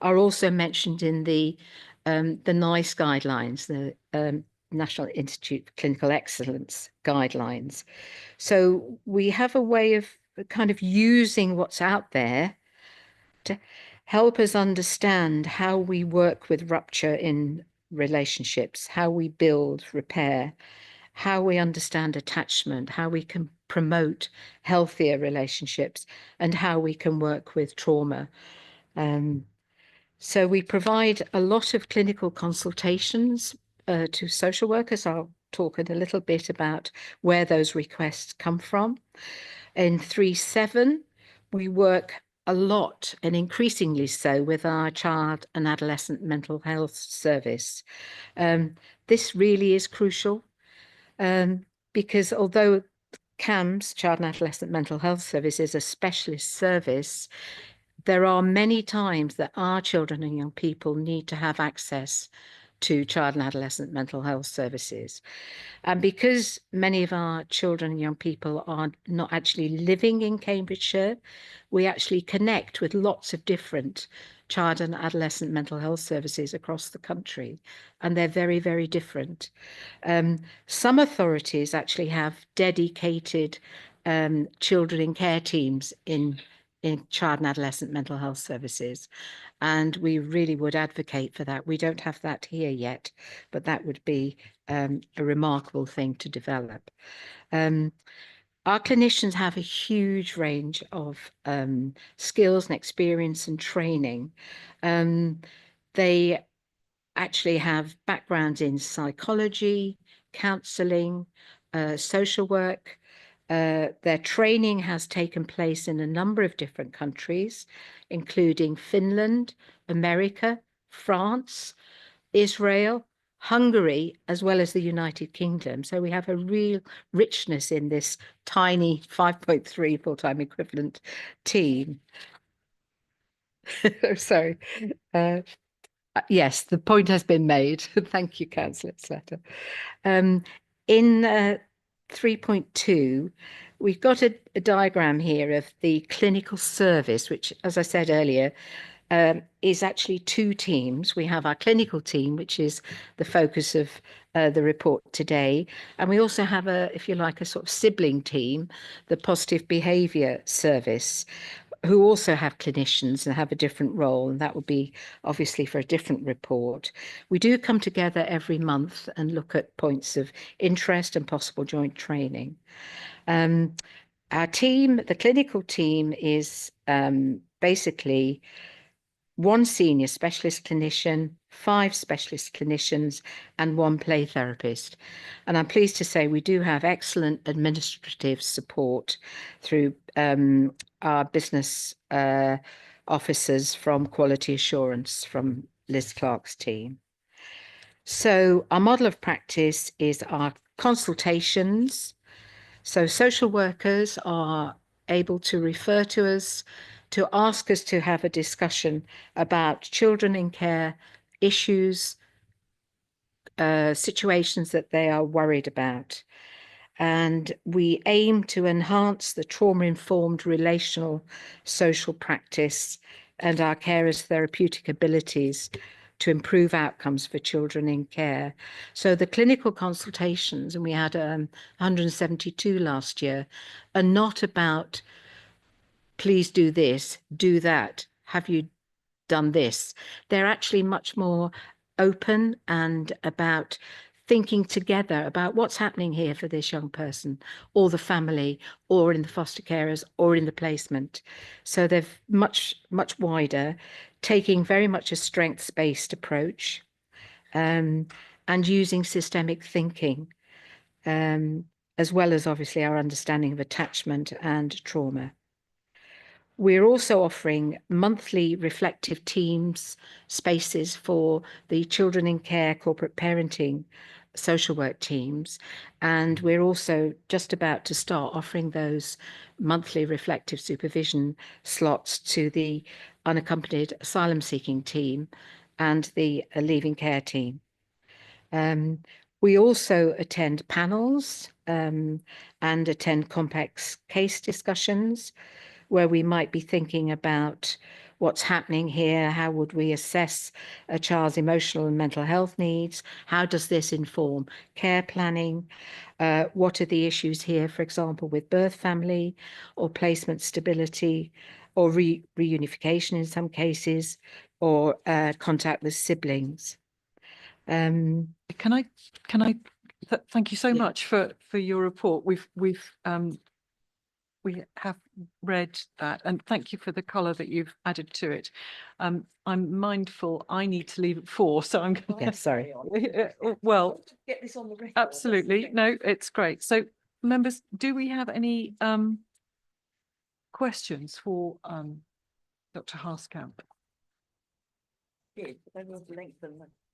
are also mentioned in the NICE guidelines, the National Institute for Clinical Excellence guidelines. So we have a way of kind of using what's out there to help us understand how we work with rupture in relationships, how we build, repair, how we understand attachment, how we can promote healthier relationships, and how we can work with trauma. So we provide a lot of clinical consultations to social workers. I'll talk in a little bit about where those requests come from. In 3.7, we work a lot, and increasingly so, with our child and adolescent mental health service. This really is crucial because although CAMS, Child and Adolescent Mental Health Service, is a specialist service, there are many times that our children and young people need to have access to child and adolescent mental health services. And because many of our children and young people are not actually living in Cambridgeshire, we actually connect with lots of different child and adolescent mental health services across the country, and they're very, very different. Some authorities actually have dedicated children in care teams in child and adolescent mental health services, and we really would advocate for that. We don't have that here yet, but that would be a remarkable thing to develop. Our clinicians have a huge range of skills and experience and training. They actually have backgrounds in psychology, counselling, social work. Their training has taken place in a number of different countries, including Finland, America, France, Israel, Hungary, as well as the United Kingdom. So we have a real richness in this tiny 5.3 full-time equivalent team. Sorry. Yes, the point has been made. Thank you, Councillor Slater. In 3.2, we've got a diagram here of the clinical service, which, as I said earlier, is actually two teams. We have our clinical team, which is the focus of the report today. And we also have if you like, a sort of sibling team, the positive behaviour service, who also have clinicians and have a different role, and that would be obviously for a different report. We do come together every month and look at points of interest and possible joint training. Our team, the clinical team, is basically one senior specialist clinician, 5 specialist clinicians, and 1 play therapist. And I'm pleased to say we do have excellent administrative support through our business officers from Quality Assurance, from Liz Clark's team. So our model of practice is our consultations. So social workers are able to refer to us, to ask us to have a discussion about children in care issues, situations that they are worried about. And we aim to enhance the trauma-informed relational social practice and our carers' therapeutic abilities to improve outcomes for children in care. So the clinical consultations, and we had 172 last year, are not about please do this, do that, have you done this? They're actually much more open and about thinking together about what's happening here for this young person or the family or in the foster carers or in the placement. So they're much, much wider, taking very much a strengths-based approach and using systemic thinking, as well as obviously our understanding of attachment and trauma. We're also offering monthly reflective teams spaces for the children in care, corporate parenting, social work teams. And we're also just about to start offering those monthly reflective supervision slots to the unaccompanied asylum seeking team and the leaving care team. We also attend panels and attend complex case discussions, where we might be thinking about what's happening here, how would we assess a child's emotional and mental health needs, how does this inform care planning, what are the issues here, for example, with birth family or placement stability or reunification in some cases, or contact with siblings. Can I thank you so much for your report. We have read that, and thank you for the colour that you've added to it. I'm mindful I need to leave at 4, so I'm going Yeah, sorry. Well, Get this on the record. absolutely. No, it's great. So members, do we have any questions for Dr. Harskamp?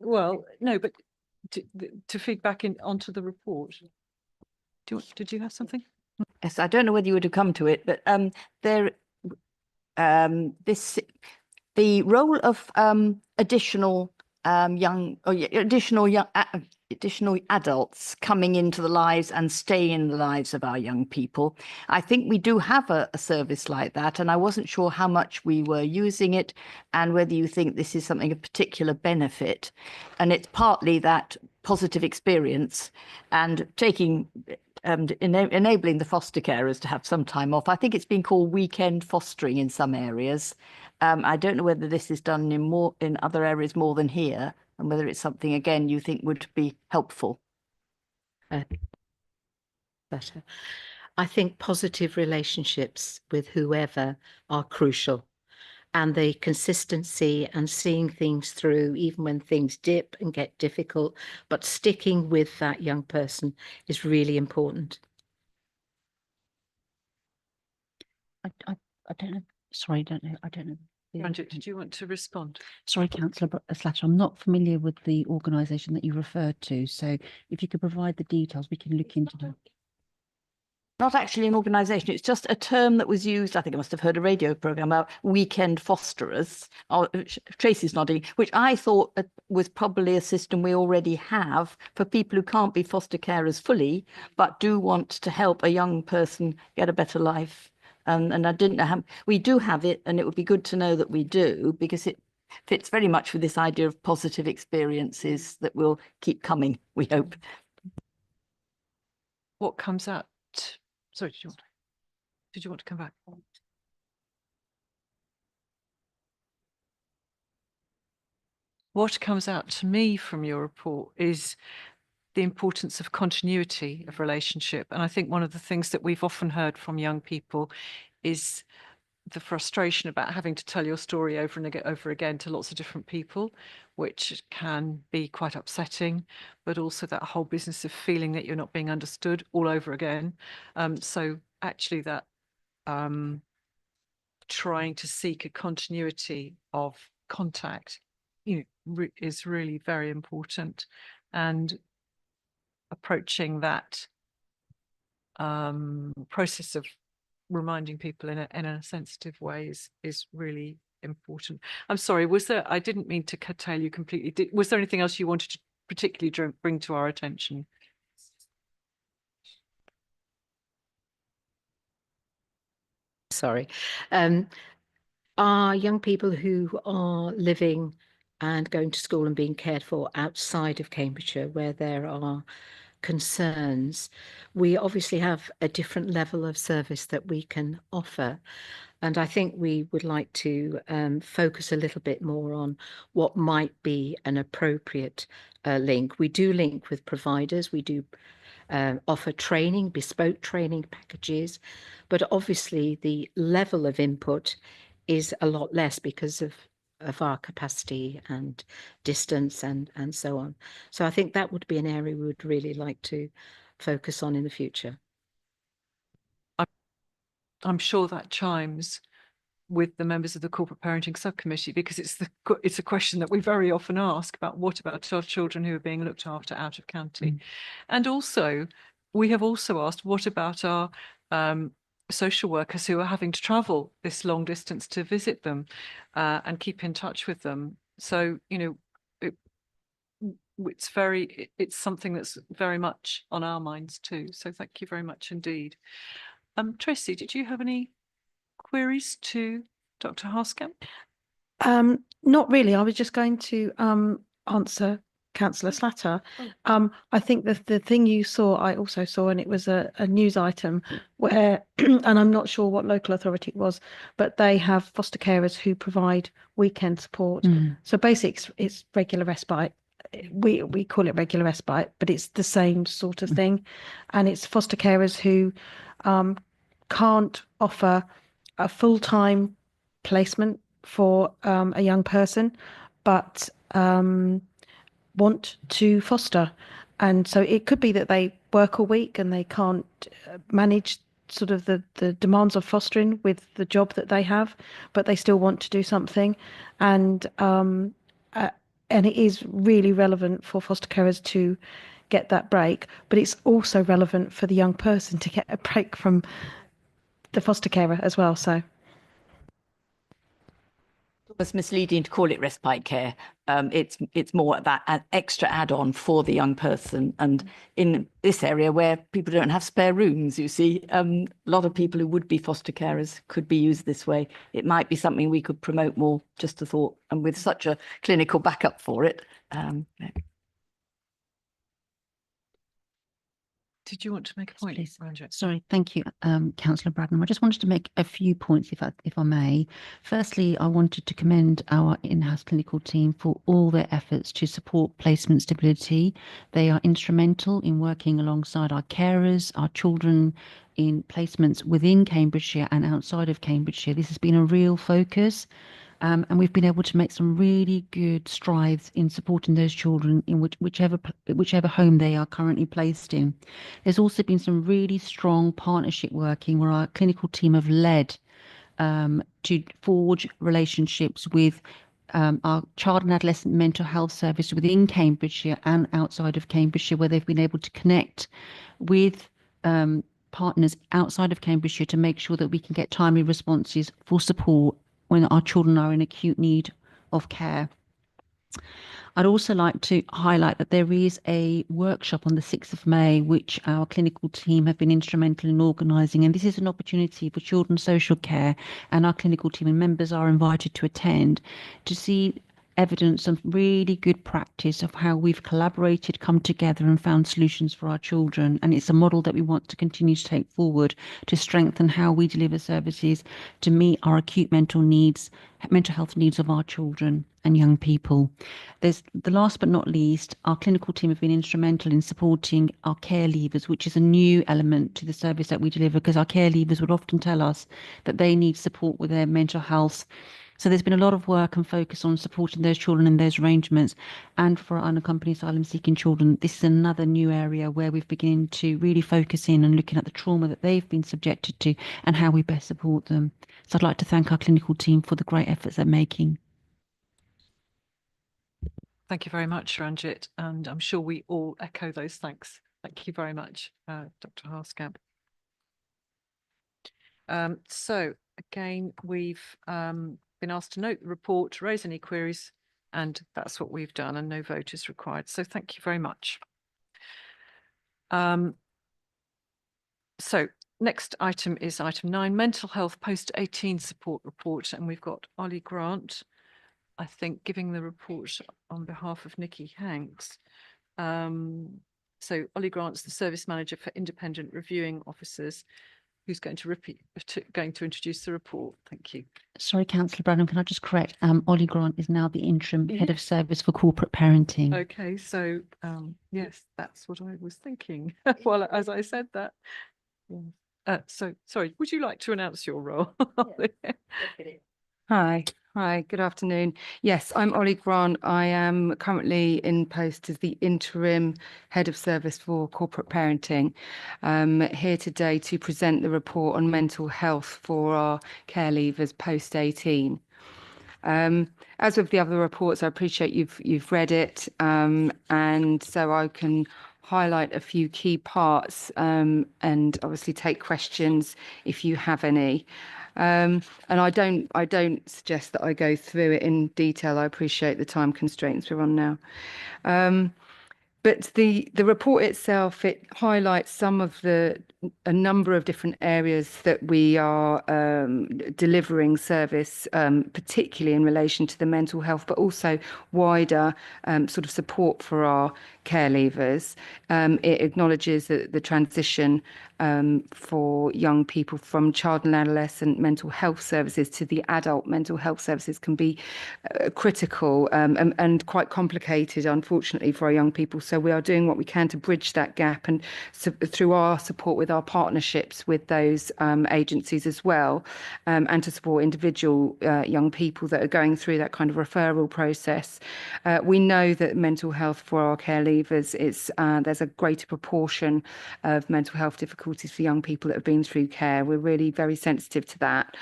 Well, no, but to feed back onto the report. Did you have something? Yes, I don't know whether you would have come to it, but the role of additional additional adults coming into the lives and staying in the lives of our young people. I think we do have a service like that, and I wasn't sure how much we were using it and whether you think this is something of particular benefit. And it's partly that positive experience and enabling the foster carers to have some time off. I think it's been called weekend fostering in some areas. I don't know whether this is done in other areas more than here, and whether it's something, again, you think would be helpful. Better. I think positive relationships with whoever are crucial, and the consistency and seeing things through, even when things dip and get difficult, but sticking with that young person is really important. I don't know. Sorry, I don't know. Ranjit, did you want to respond? Sorry, Councillor Slatter, I'm not familiar with the organisation that you referred to. So if you could provide the details, we can look into them. Not actually an organisation, it's just a term that was used. I think I must have heard a radio programme about weekend fosterers. Oh, Tracy's nodding, which I thought was probably a system we already have for people who can't be foster carers fully, but do want to help a young person get a better life. And I didn't know how we do have it, and it would be good to know that we do, because it fits very much with this idea of positive experiences that will keep coming, we hope. What comes out? Sorry, did you want to come back? What comes out to me from your report is the importance of continuity of relationship. And I think one of the things that we've often heard from young people is the frustration about having to tell your story over and over again to lots of different people, which can be quite upsetting, but also that whole business of feeling that you're not being understood all over again. So actually that trying to seek a continuity of contact, is really very important. And approaching that process of reminding people in a sensitive way is really important. I'm sorry, I didn't mean to curtail you completely. Was there anything else you wanted to particularly bring to our attention? Sorry. Are young people who are living and going to school and being cared for outside of Cambridgeshire, where there are concerns, we obviously have a different level of service that we can offer. And I think we would like to focus a little bit more on what might be an appropriate link. We do link with providers. We do offer training, bespoke training packages, but obviously the level of input is a lot less because of our capacity and distance and so on. So I think that would be an area we would really like to focus on in the future. I'm sure that chimes with the members of the Corporate Parenting Subcommittee, because it's a question that we very often ask about what about our children who are being looked after out of county. And also we have also asked what about our social workers who are having to travel this long distance to visit them and keep in touch with them. So it's something that's very much on our minds too. So thank you very much indeed. Tracy, did you have any queries to Dr. Harskamp? Not really. I was just going to answer Councillor Slatter. I think the thing you saw, I also saw, and it was a news item where, and I'm not sure what local authority it was, but they have foster carers who provide weekend support. So basically it's regular respite. We call it regular respite, but it's the same sort of thing. And it's foster carers who can't offer a full-time placement for a young person, but want to foster. And so it could be that they work a week and they can't manage sort of the demands of fostering with the job that they have, but they still want to do something. And it is really relevant for foster carers to get that break, but it's also relevant for the young person to get a break from the foster carer as well. So It's misleading to call it respite care. It's more that extra add-on for the young person. And in this area where people don't have spare rooms, you see, a lot of people who would be foster carers could be used this way. It might be something we could promote more, just a thought, and with such a clinical backup for it. Did you want to make a point, Please. Ranjit? Sorry, thank you, Councillor Bradnam. I just wanted to make a few points, if I may. Firstly, I wanted to commend our in-house clinical team for all their efforts to support placement stability. They are instrumental in working alongside our carers, our children in placements within Cambridgeshire and outside of Cambridgeshire. This has been a real focus. And we've been able to make some really good strides in supporting those children in whichever home they are currently placed in. There's also been some really strong partnership working where our clinical team have led to forge relationships with our child and adolescent mental health service within Cambridgeshire and outside of Cambridgeshire, where they've been able to connect with partners outside of Cambridgeshire to make sure that we can get timely responses for support when our children are in acute need of care. I'd also like to highlight that there is a workshop on the 6th of May, which our clinical team have been instrumental in organising. And this is an opportunity for children's social care, and our clinical team and members are invited to attend to see evidence of really good practice of how we've collaborated, come together and found solutions for our children. And it's a model that we want to continue to take forward to strengthen how we deliver services to meet our acute mental health needs of our children and young people. There's the last but not least, our clinical team have been instrumental in supporting our care leavers, which is a new element to the service that we deliver, because our care leavers would often tell us that they need support with their mental health. So there's been a lot of work and focus on supporting those children in those arrangements. And for our unaccompanied asylum-seeking children, this is another new area where we've begun to really focus in and looking at the trauma that they've been subjected to and how we best support them. So I'd like to thank our clinical team for the great efforts they're making. Thank you very much, Ranjit. And I'm sure we all echo those thanks. Thank you very much, Dr. Harskamp. So again, we've been asked to note the report, raise any queries, and that's what we've done, and no vote is required. So thank you very much. So next item is item 9, mental health post-18 support report, and we've got Ollie Grant, I think, giving the report on behalf of Nikki Hanks. So Ollie Grant's the service manager for independent reviewing officers, who's going to introduce the report. Thank you. Sorry, Councillor Bradham, can I just correct? Ollie Grant is now the interim head of service for corporate parenting. Okay, so yes, that's what I was thinking. Well, as I said that. Yeah. So sorry, would you like to announce your role? Hi, good afternoon. Yes, I'm Ollie Grant. I am currently in post as the interim head of service for corporate parenting. Here today to present the report on mental health for our care leavers post 18. As with the other reports, I appreciate you've read it, and so I can highlight a few key parts and obviously take questions if you have any. And I don't suggest that I go through it in detail. I appreciate the time constraints we're on now. But the report itself, it highlights a number of different areas that we are delivering service, particularly in relation to the mental health, but also wider sort of support for our care leavers. It acknowledges that the transition for young people from child and adolescent mental health services to the adult mental health services can be critical and quite complicated, unfortunately, for our young people. So we are doing what we can to bridge that gap, and through our support with our partnerships with those agencies as well, and to support individual young people that are going through that kind of referral process. We know that mental health for our care leavers there's a greater proportion of mental health difficulties for young people that have been through care. We're really very sensitive to that.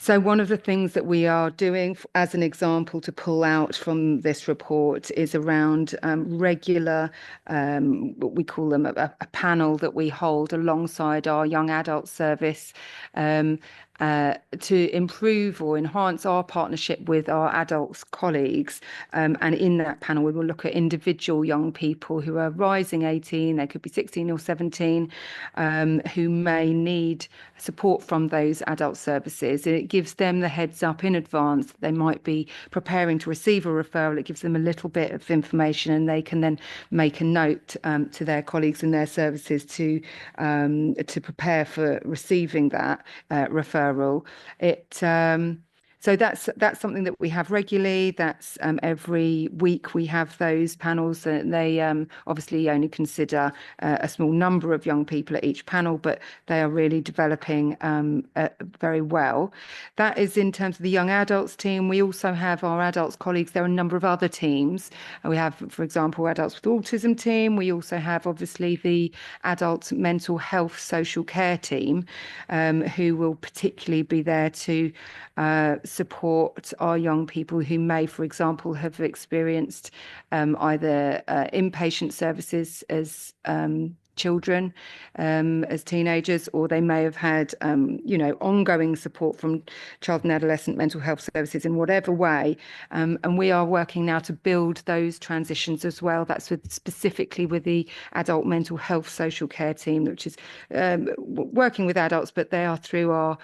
So one of the things that we are doing as an example to pull out from this report is around regular, what we call them a panel that we hold alongside our young adult service to improve or enhance our partnership with our adults colleagues. And in that panel, we will look at individual young people who are rising 18, they could be 16 or 17, who may need support from those adult services. And it gives them the heads up in advance that they might be preparing to receive a referral. It gives them a little bit of information, and they can then make a note to their colleagues in their services to prepare for receiving that referral. So that's something that we have regularly. That's every week we have those panels. They obviously only consider a small number of young people at each panel, but they are really developing very well. That is in terms of the young adults team. We also have our adults colleagues. There are a number of other teams. We have, for example, adults with autism team. We also have obviously the adult mental health social care team, who will particularly be there to support our young people who may, for example, have experienced either inpatient services as children, as teenagers, or they may have had, ongoing support from child and adolescent mental health services in whatever way. And we are working now to build those transitions as well. That's specifically with the adult mental health social care team, which is working with adults, but they are through our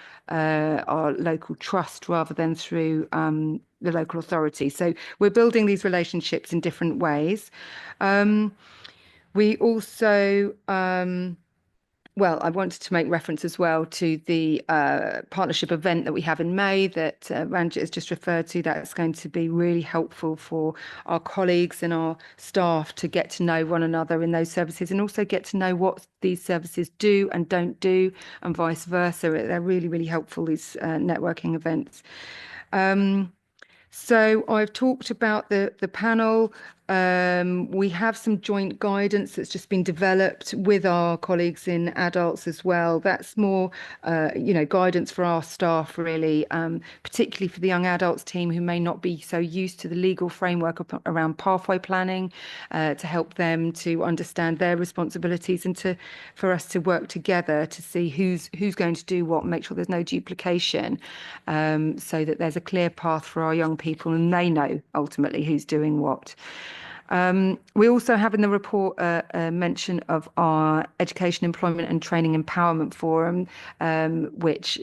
local trust rather than through the local authority. So we're building these relationships in different ways. We also, I wanted to make reference as well to the partnership event that we have in May that Ranjit has just referred to. That's going to be really helpful for our colleagues and our staff to get to know one another in those services, and also get to know what these services do and don't do, and vice versa. They're really, really helpful, these networking events. So I've talked about the panel. We have some joint guidance that's just been developed with our colleagues in adults as well. That's more, guidance for our staff, really, particularly for the young adults team who may not be so used to the legal framework around pathway planning, to help them to understand their responsibilities, and for us to work together to see who's going to do what, make sure there's no duplication, so that there's a clear path for our young people and they know ultimately who's doing what. We also have in the report a mention of our Education, Employment and Training Empowerment Forum, which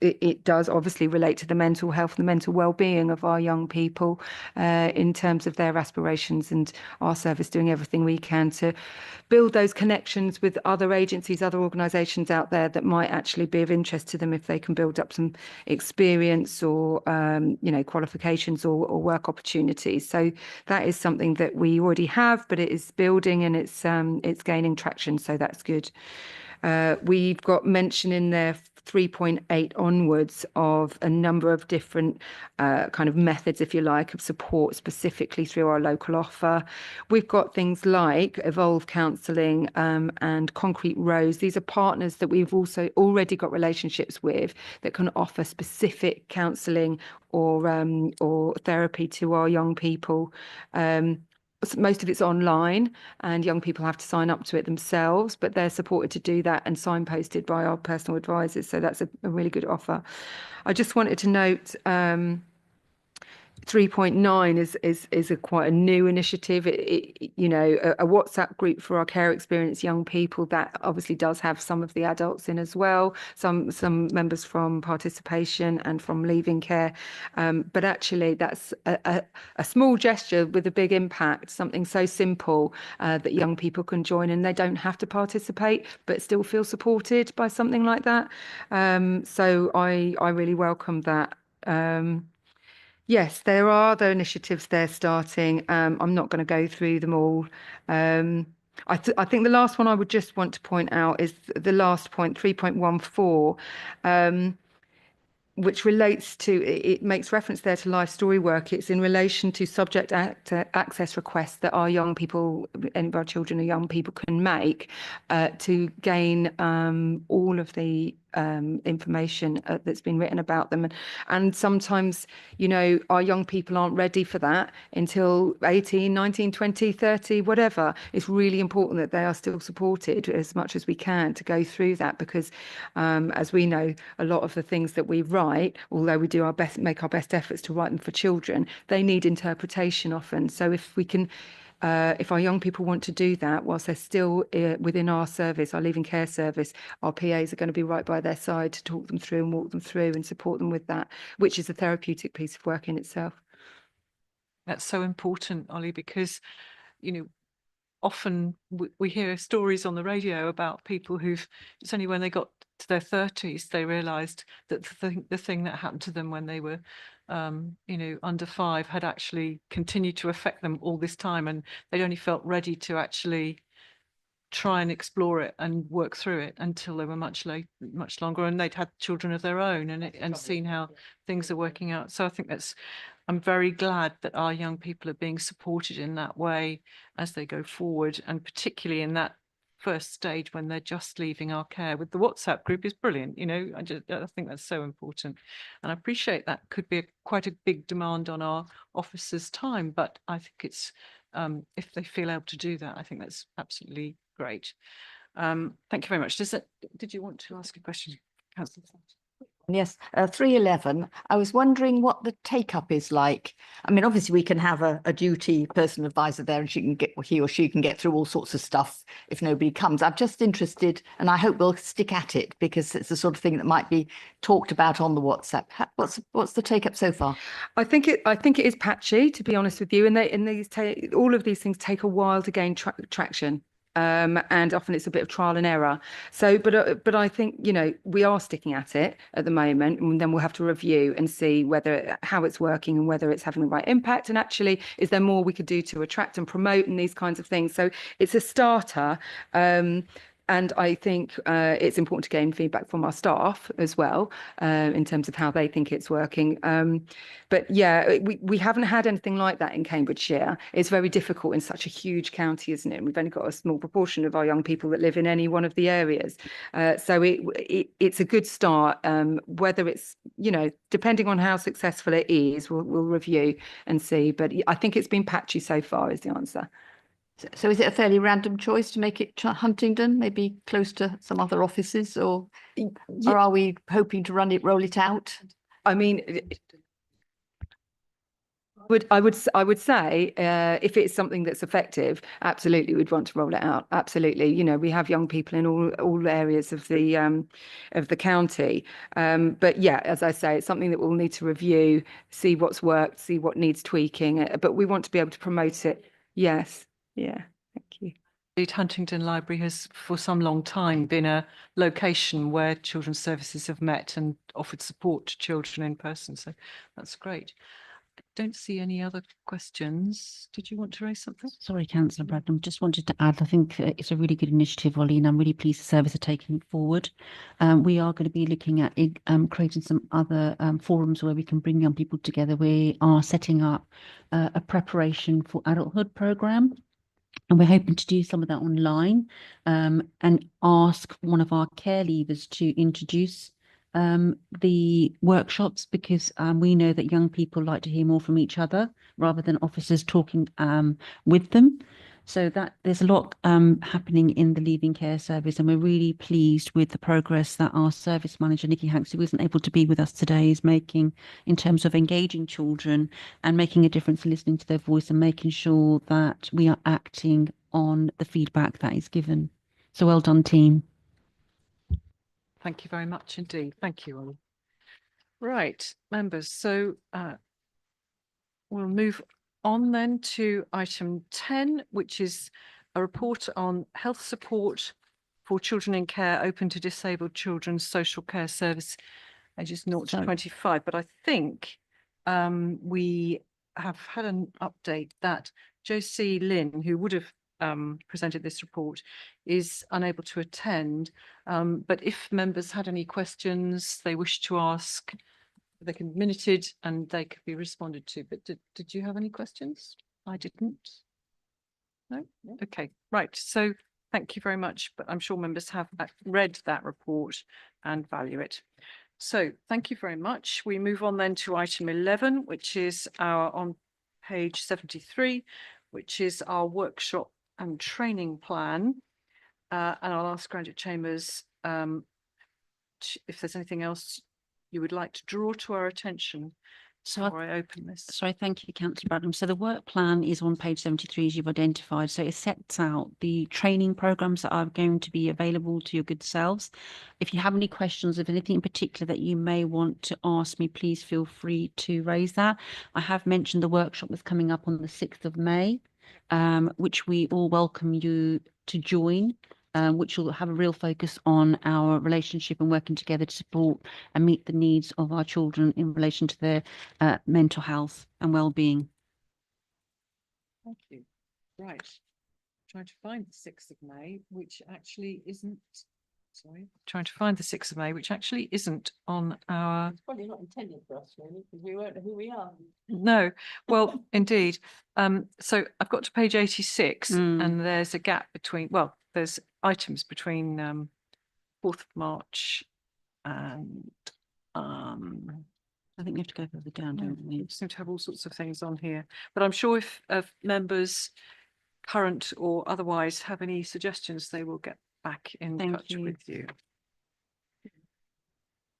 it does obviously relate to the mental health and the mental well-being of our young people in terms of their aspirations, and our service doing everything we can to build those connections with other agencies, other organisations out there that might actually be of interest to them if they can build up some experience or qualifications or work opportunities. So that is something that we already have, but it is building and it's gaining traction, so that's good. We've got mention in there 3.8 onwards of a number of different kind of methods, if you like, of support specifically through our local offer. We've got things like Evolve Counselling and Concrete Rose. These are partners that we've also already got relationships with that can offer specific counselling or therapy to our young people. Most of it's online and young people have to sign up to it themselves, but they're supported to do that and signposted by our personal advisors. So that's a really good offer. I just wanted to note 3.9 is quite a new initiative. A WhatsApp group for our care experience young people that obviously does have some of the adults in as well, some members from participation and from leaving care, but actually that's a small gesture with a big impact, something so simple that young people can join and they don't have to participate but still feel supported by something like that. So I really welcome that. Yes, there are other initiatives they're starting. I'm not going to go through them all. I think the last one I would just want to point out is the last point, 3.14, which relates to, it makes reference there to life story work. It's in relation to subject access requests that our young people, any of our children or young people can make to gain all of the information that's been written about them. And sometimes, you know, our young people aren't ready for that until 18, 19, 20, 30, whatever. It's really important that they are still supported as much as we can to go through that, because as we know, a lot of the things that we write, although we do our best, make our best efforts to write them for children, they need interpretation often. So if we can, if our young people want to do that whilst they're still within our service, our leaving care service, our PAs are going to be right by their side to talk them through and walk them through and support them with that, which is a therapeutic piece of work in itself. That's so important, Ollie, because, you know, often we hear stories on the radio about people who've, it's only when they got to their 30s they realised that the thing that happened to them when they were you know, under 5 had actually continued to affect them all this time, and they'd only felt ready to actually try and explore it and work through it until they were much longer, and they'd had children of their own and seen how things are working out. So I think that's, I'm very glad that our young people are being supported in that way as they go forward, and particularly in that first stage when they're just leaving our care. With the WhatsApp group is brilliant, you know, I think that's so important, and I appreciate that could be quite a big demand on our officers' time, but I think it's if they feel able to do that, I think that's absolutely great. Thank you very much. Did you want to ask a question, Councillor? Yes, 311. I was wondering what the take up is like. I mean, obviously we can have a duty personal advisor there, and he or she can get through all sorts of stuff if nobody comes. I'm just interested, and I hope we'll stick at it, because it's the sort of thing that might be talked about on the WhatsApp. What's the take up so far? I think it is patchy, to be honest with you, and all of these things take a while to gain traction. And often it's a bit of trial and error. So, but I think, you know, we are sticking at it at the moment, and then we'll have to review and see how it's working and whether it's having the right impact. And actually, is there more we could do to attract and promote and these kinds of things? So it's a starter. And I think it's important to gain feedback from our staff as well, in terms of how they think it's working. But yeah, we haven't had anything like that in Cambridgeshire. It's very difficult in such a huge county, isn't it? And we've only got a small proportion of our young people that live in any one of the areas. So it's a good start. Whether it's, you know, depending on how successful it is, we'll review and see. But I think it's been patchy so far is the answer. So is it a fairly random choice to make it Huntingdon, maybe close to some other offices, or are we hoping to roll it out? I mean, I would say if it's something that's effective, absolutely we'd want to roll it out. Absolutely, you know, we have young people in all areas of the county. But yeah, as I say, it's something that we'll need to review, see what's worked, see what needs tweaking. But we want to be able to promote it. Yes. Yeah, thank you. Indeed, Huntingdon Library has for some long time been a location where children's services have met and offered support to children in person. So that's great. I don't see any other questions. Did you want to raise something? Sorry, Councillor Bradnam, just wanted to add, I think it's a really good initiative, Ollie, and I'm really pleased the service are taking it forward. We are going to be looking at creating some other forums where we can bring young people together. We are setting up a preparation for adulthood programme. And we're hoping to do some of that online and ask one of our care leavers to introduce the workshops, because we know that young people like to hear more from each other rather than officers talking with them. So that there's a lot happening in the leaving care service, and we're really pleased with the progress that our service manager, Nikki Hanks, who isn't able to be with us today, is making in terms of engaging children and making a difference, listening to their voice and making sure that we are acting on the feedback that is given. So well done, team. Thank you very much indeed. Thank you, Ollie. Right, members, so we'll move on then to item 10, which is a report on health support for children in care open to disabled children's social care service ages 0 to 25. But I think we have had an update that Josie Lynn, who would have presented this report, is unable to attend. But if members had any questions they wish to ask, they can be minuted and they could be responded to. But did you have any questions? I didn't. No? Okay, right. So thank you very much, but I'm sure members have read that report and value it. So thank you very much. We move on then to item 11, which is our on page 73, which is our workshop and training plan. And I'll ask Graduate Chambers if there's anything else you would like to draw to our attention before I open this. Sorry, thank you, Councillor Bradham. So the work plan is on page 73, as you've identified. So it sets out the training programmes that are going to be available to your good selves. If you have any questions, if anything in particular that you may want to ask me, please feel free to raise that. I have mentioned the workshop that's coming up on the 6th of May, which we all welcome you to join. Which will have a real focus on our relationship and working together to support and meet the needs of our children in relation to their mental health and well-being. Thank you. Right. Trying to find the 6th of May, which actually isn't, trying to find the 6th of May, which actually isn't on our. It's probably not intended for us, really, because we won't know who we are. No, well, indeed. So I've got to page 86 and there's a gap between, well, there's items between 4th of March and I think you have to go further down, don't we we? seem to have all sorts of things on here. But I'm sure if members, current or otherwise, have any suggestions, they will get back in touch with you.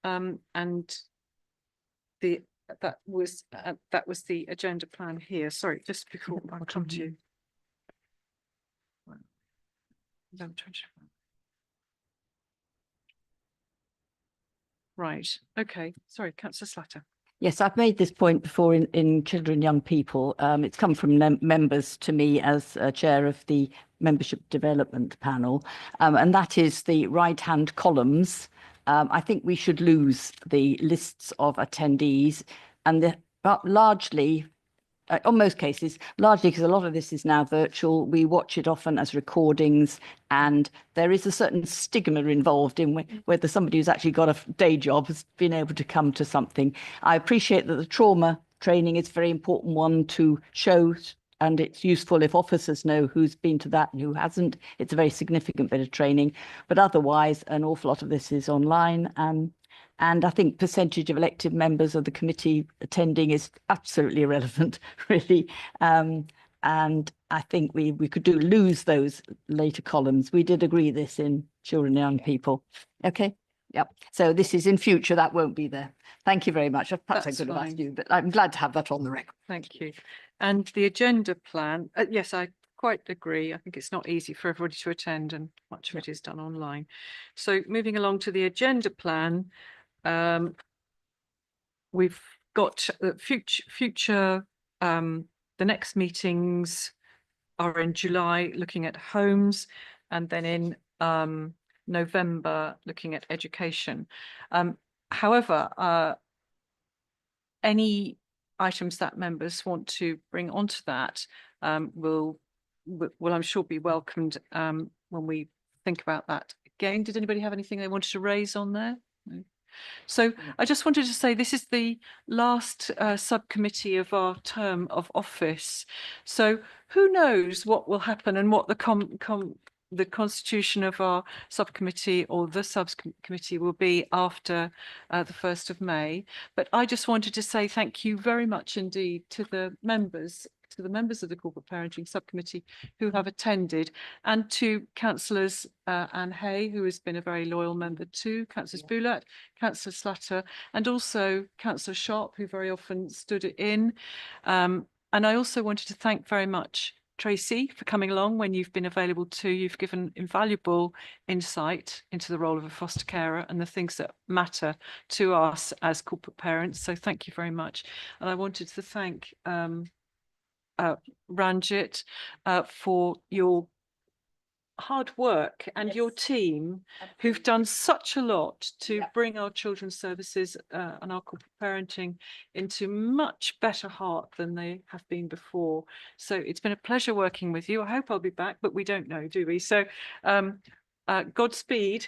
And that was the agenda plan here. Sorry, just before I come to you. Right. Okay. Sorry, Councillor Slatter. Yes, I've made this point before in Children and Young People. It's come from members to me as chair of the Membership Development Panel, and that is the right-hand columns. I think we should lose the lists of attendees, and largely, on most cases, largely because a lot of this is now virtual. We watch it often as recordings, and there is a certain stigma involved in whether somebody who's actually got a day job has been able to come to something. I appreciate that the trauma training is a very important one to show, and it's useful if officers know who's been to that and who hasn't. It's a very significant bit of training, but otherwise an awful lot of this is online. And I think percentage of elected members of the committee attending is absolutely irrelevant, really. And I think we could lose those later columns. We did agree this in Children and Young People. Okay. Yep. So this is in future, that won't be there. Thank you very much. Perhaps I could have asked you, but I'm glad to have that on the record. Thank you. And the agenda plan, yes, I quite agree. I think it's not easy for everybody to attend, and much of it is done online. So moving along to the agenda plan, we've got future the next meetings are in July looking at homes, and then in November looking at education. However, any items that members want to bring onto that will I'm sure be welcomed when we think about that. Again, did anybody have anything they wanted to raise on there? No. So I just wanted to say this is the last subcommittee of our term of office. So who knows what will happen and what the constitution of our subcommittee or the subcommittee will be after the 1st of May. But I just wanted to say thank you very much indeed to the members of the Corporate Parenting Subcommittee who have attended, and to Councillors Anne Hay, who has been a very loyal member too, Councillors Boulat, Councillor Slatter, and also Councillor Sharp, who very often stood in. And I also wanted to thank very much Tracy for coming along when you've been available too. You've given invaluable insight into the role of a foster carer and the things that matter to us as corporate parents. So thank you very much. And I wanted to thank Ranjit for your hard work and your team who've done such a lot to bring our children's services and our corporate parenting into much better heart than they have been before. So it's been a pleasure working with you. I hope I'll be back, but we don't know, do we? So Godspeed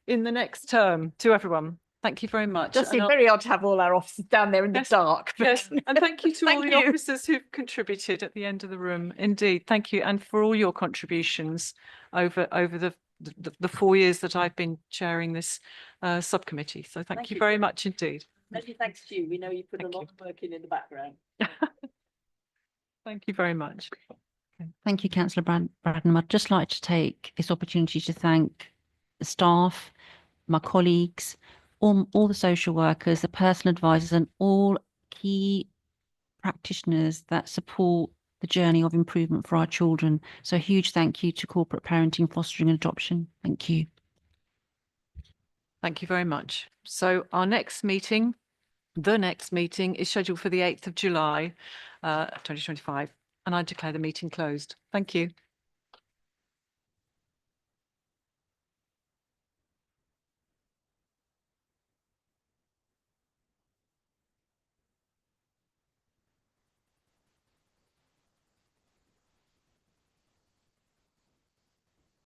in the next term to everyone. Thank you very much. Just And seemed very odd to have all our officers down there in Yes, the dark. but- Yes, and thank you to all Thank the you. officers who've contributed at the end of the room. Indeed, thank you, and for all your contributions over the 4 years that I've been chairing this subcommittee. So thank you very much indeed. Many thanks to you. We know you put Thank a lot of work in the background. Thank you very much. Thank you, Councillor Braddon. I'd just like to take this opportunity to thank the staff, my colleagues, all the social workers, the personal advisors, and all key practitioners that support the journey of improvement for our children. So a huge thank you to corporate parenting, fostering and adoption. Thank you. Thank you very much. So our next meeting, the next meeting is scheduled for the 8th of July, 2025, and I declare the meeting closed. Thank you.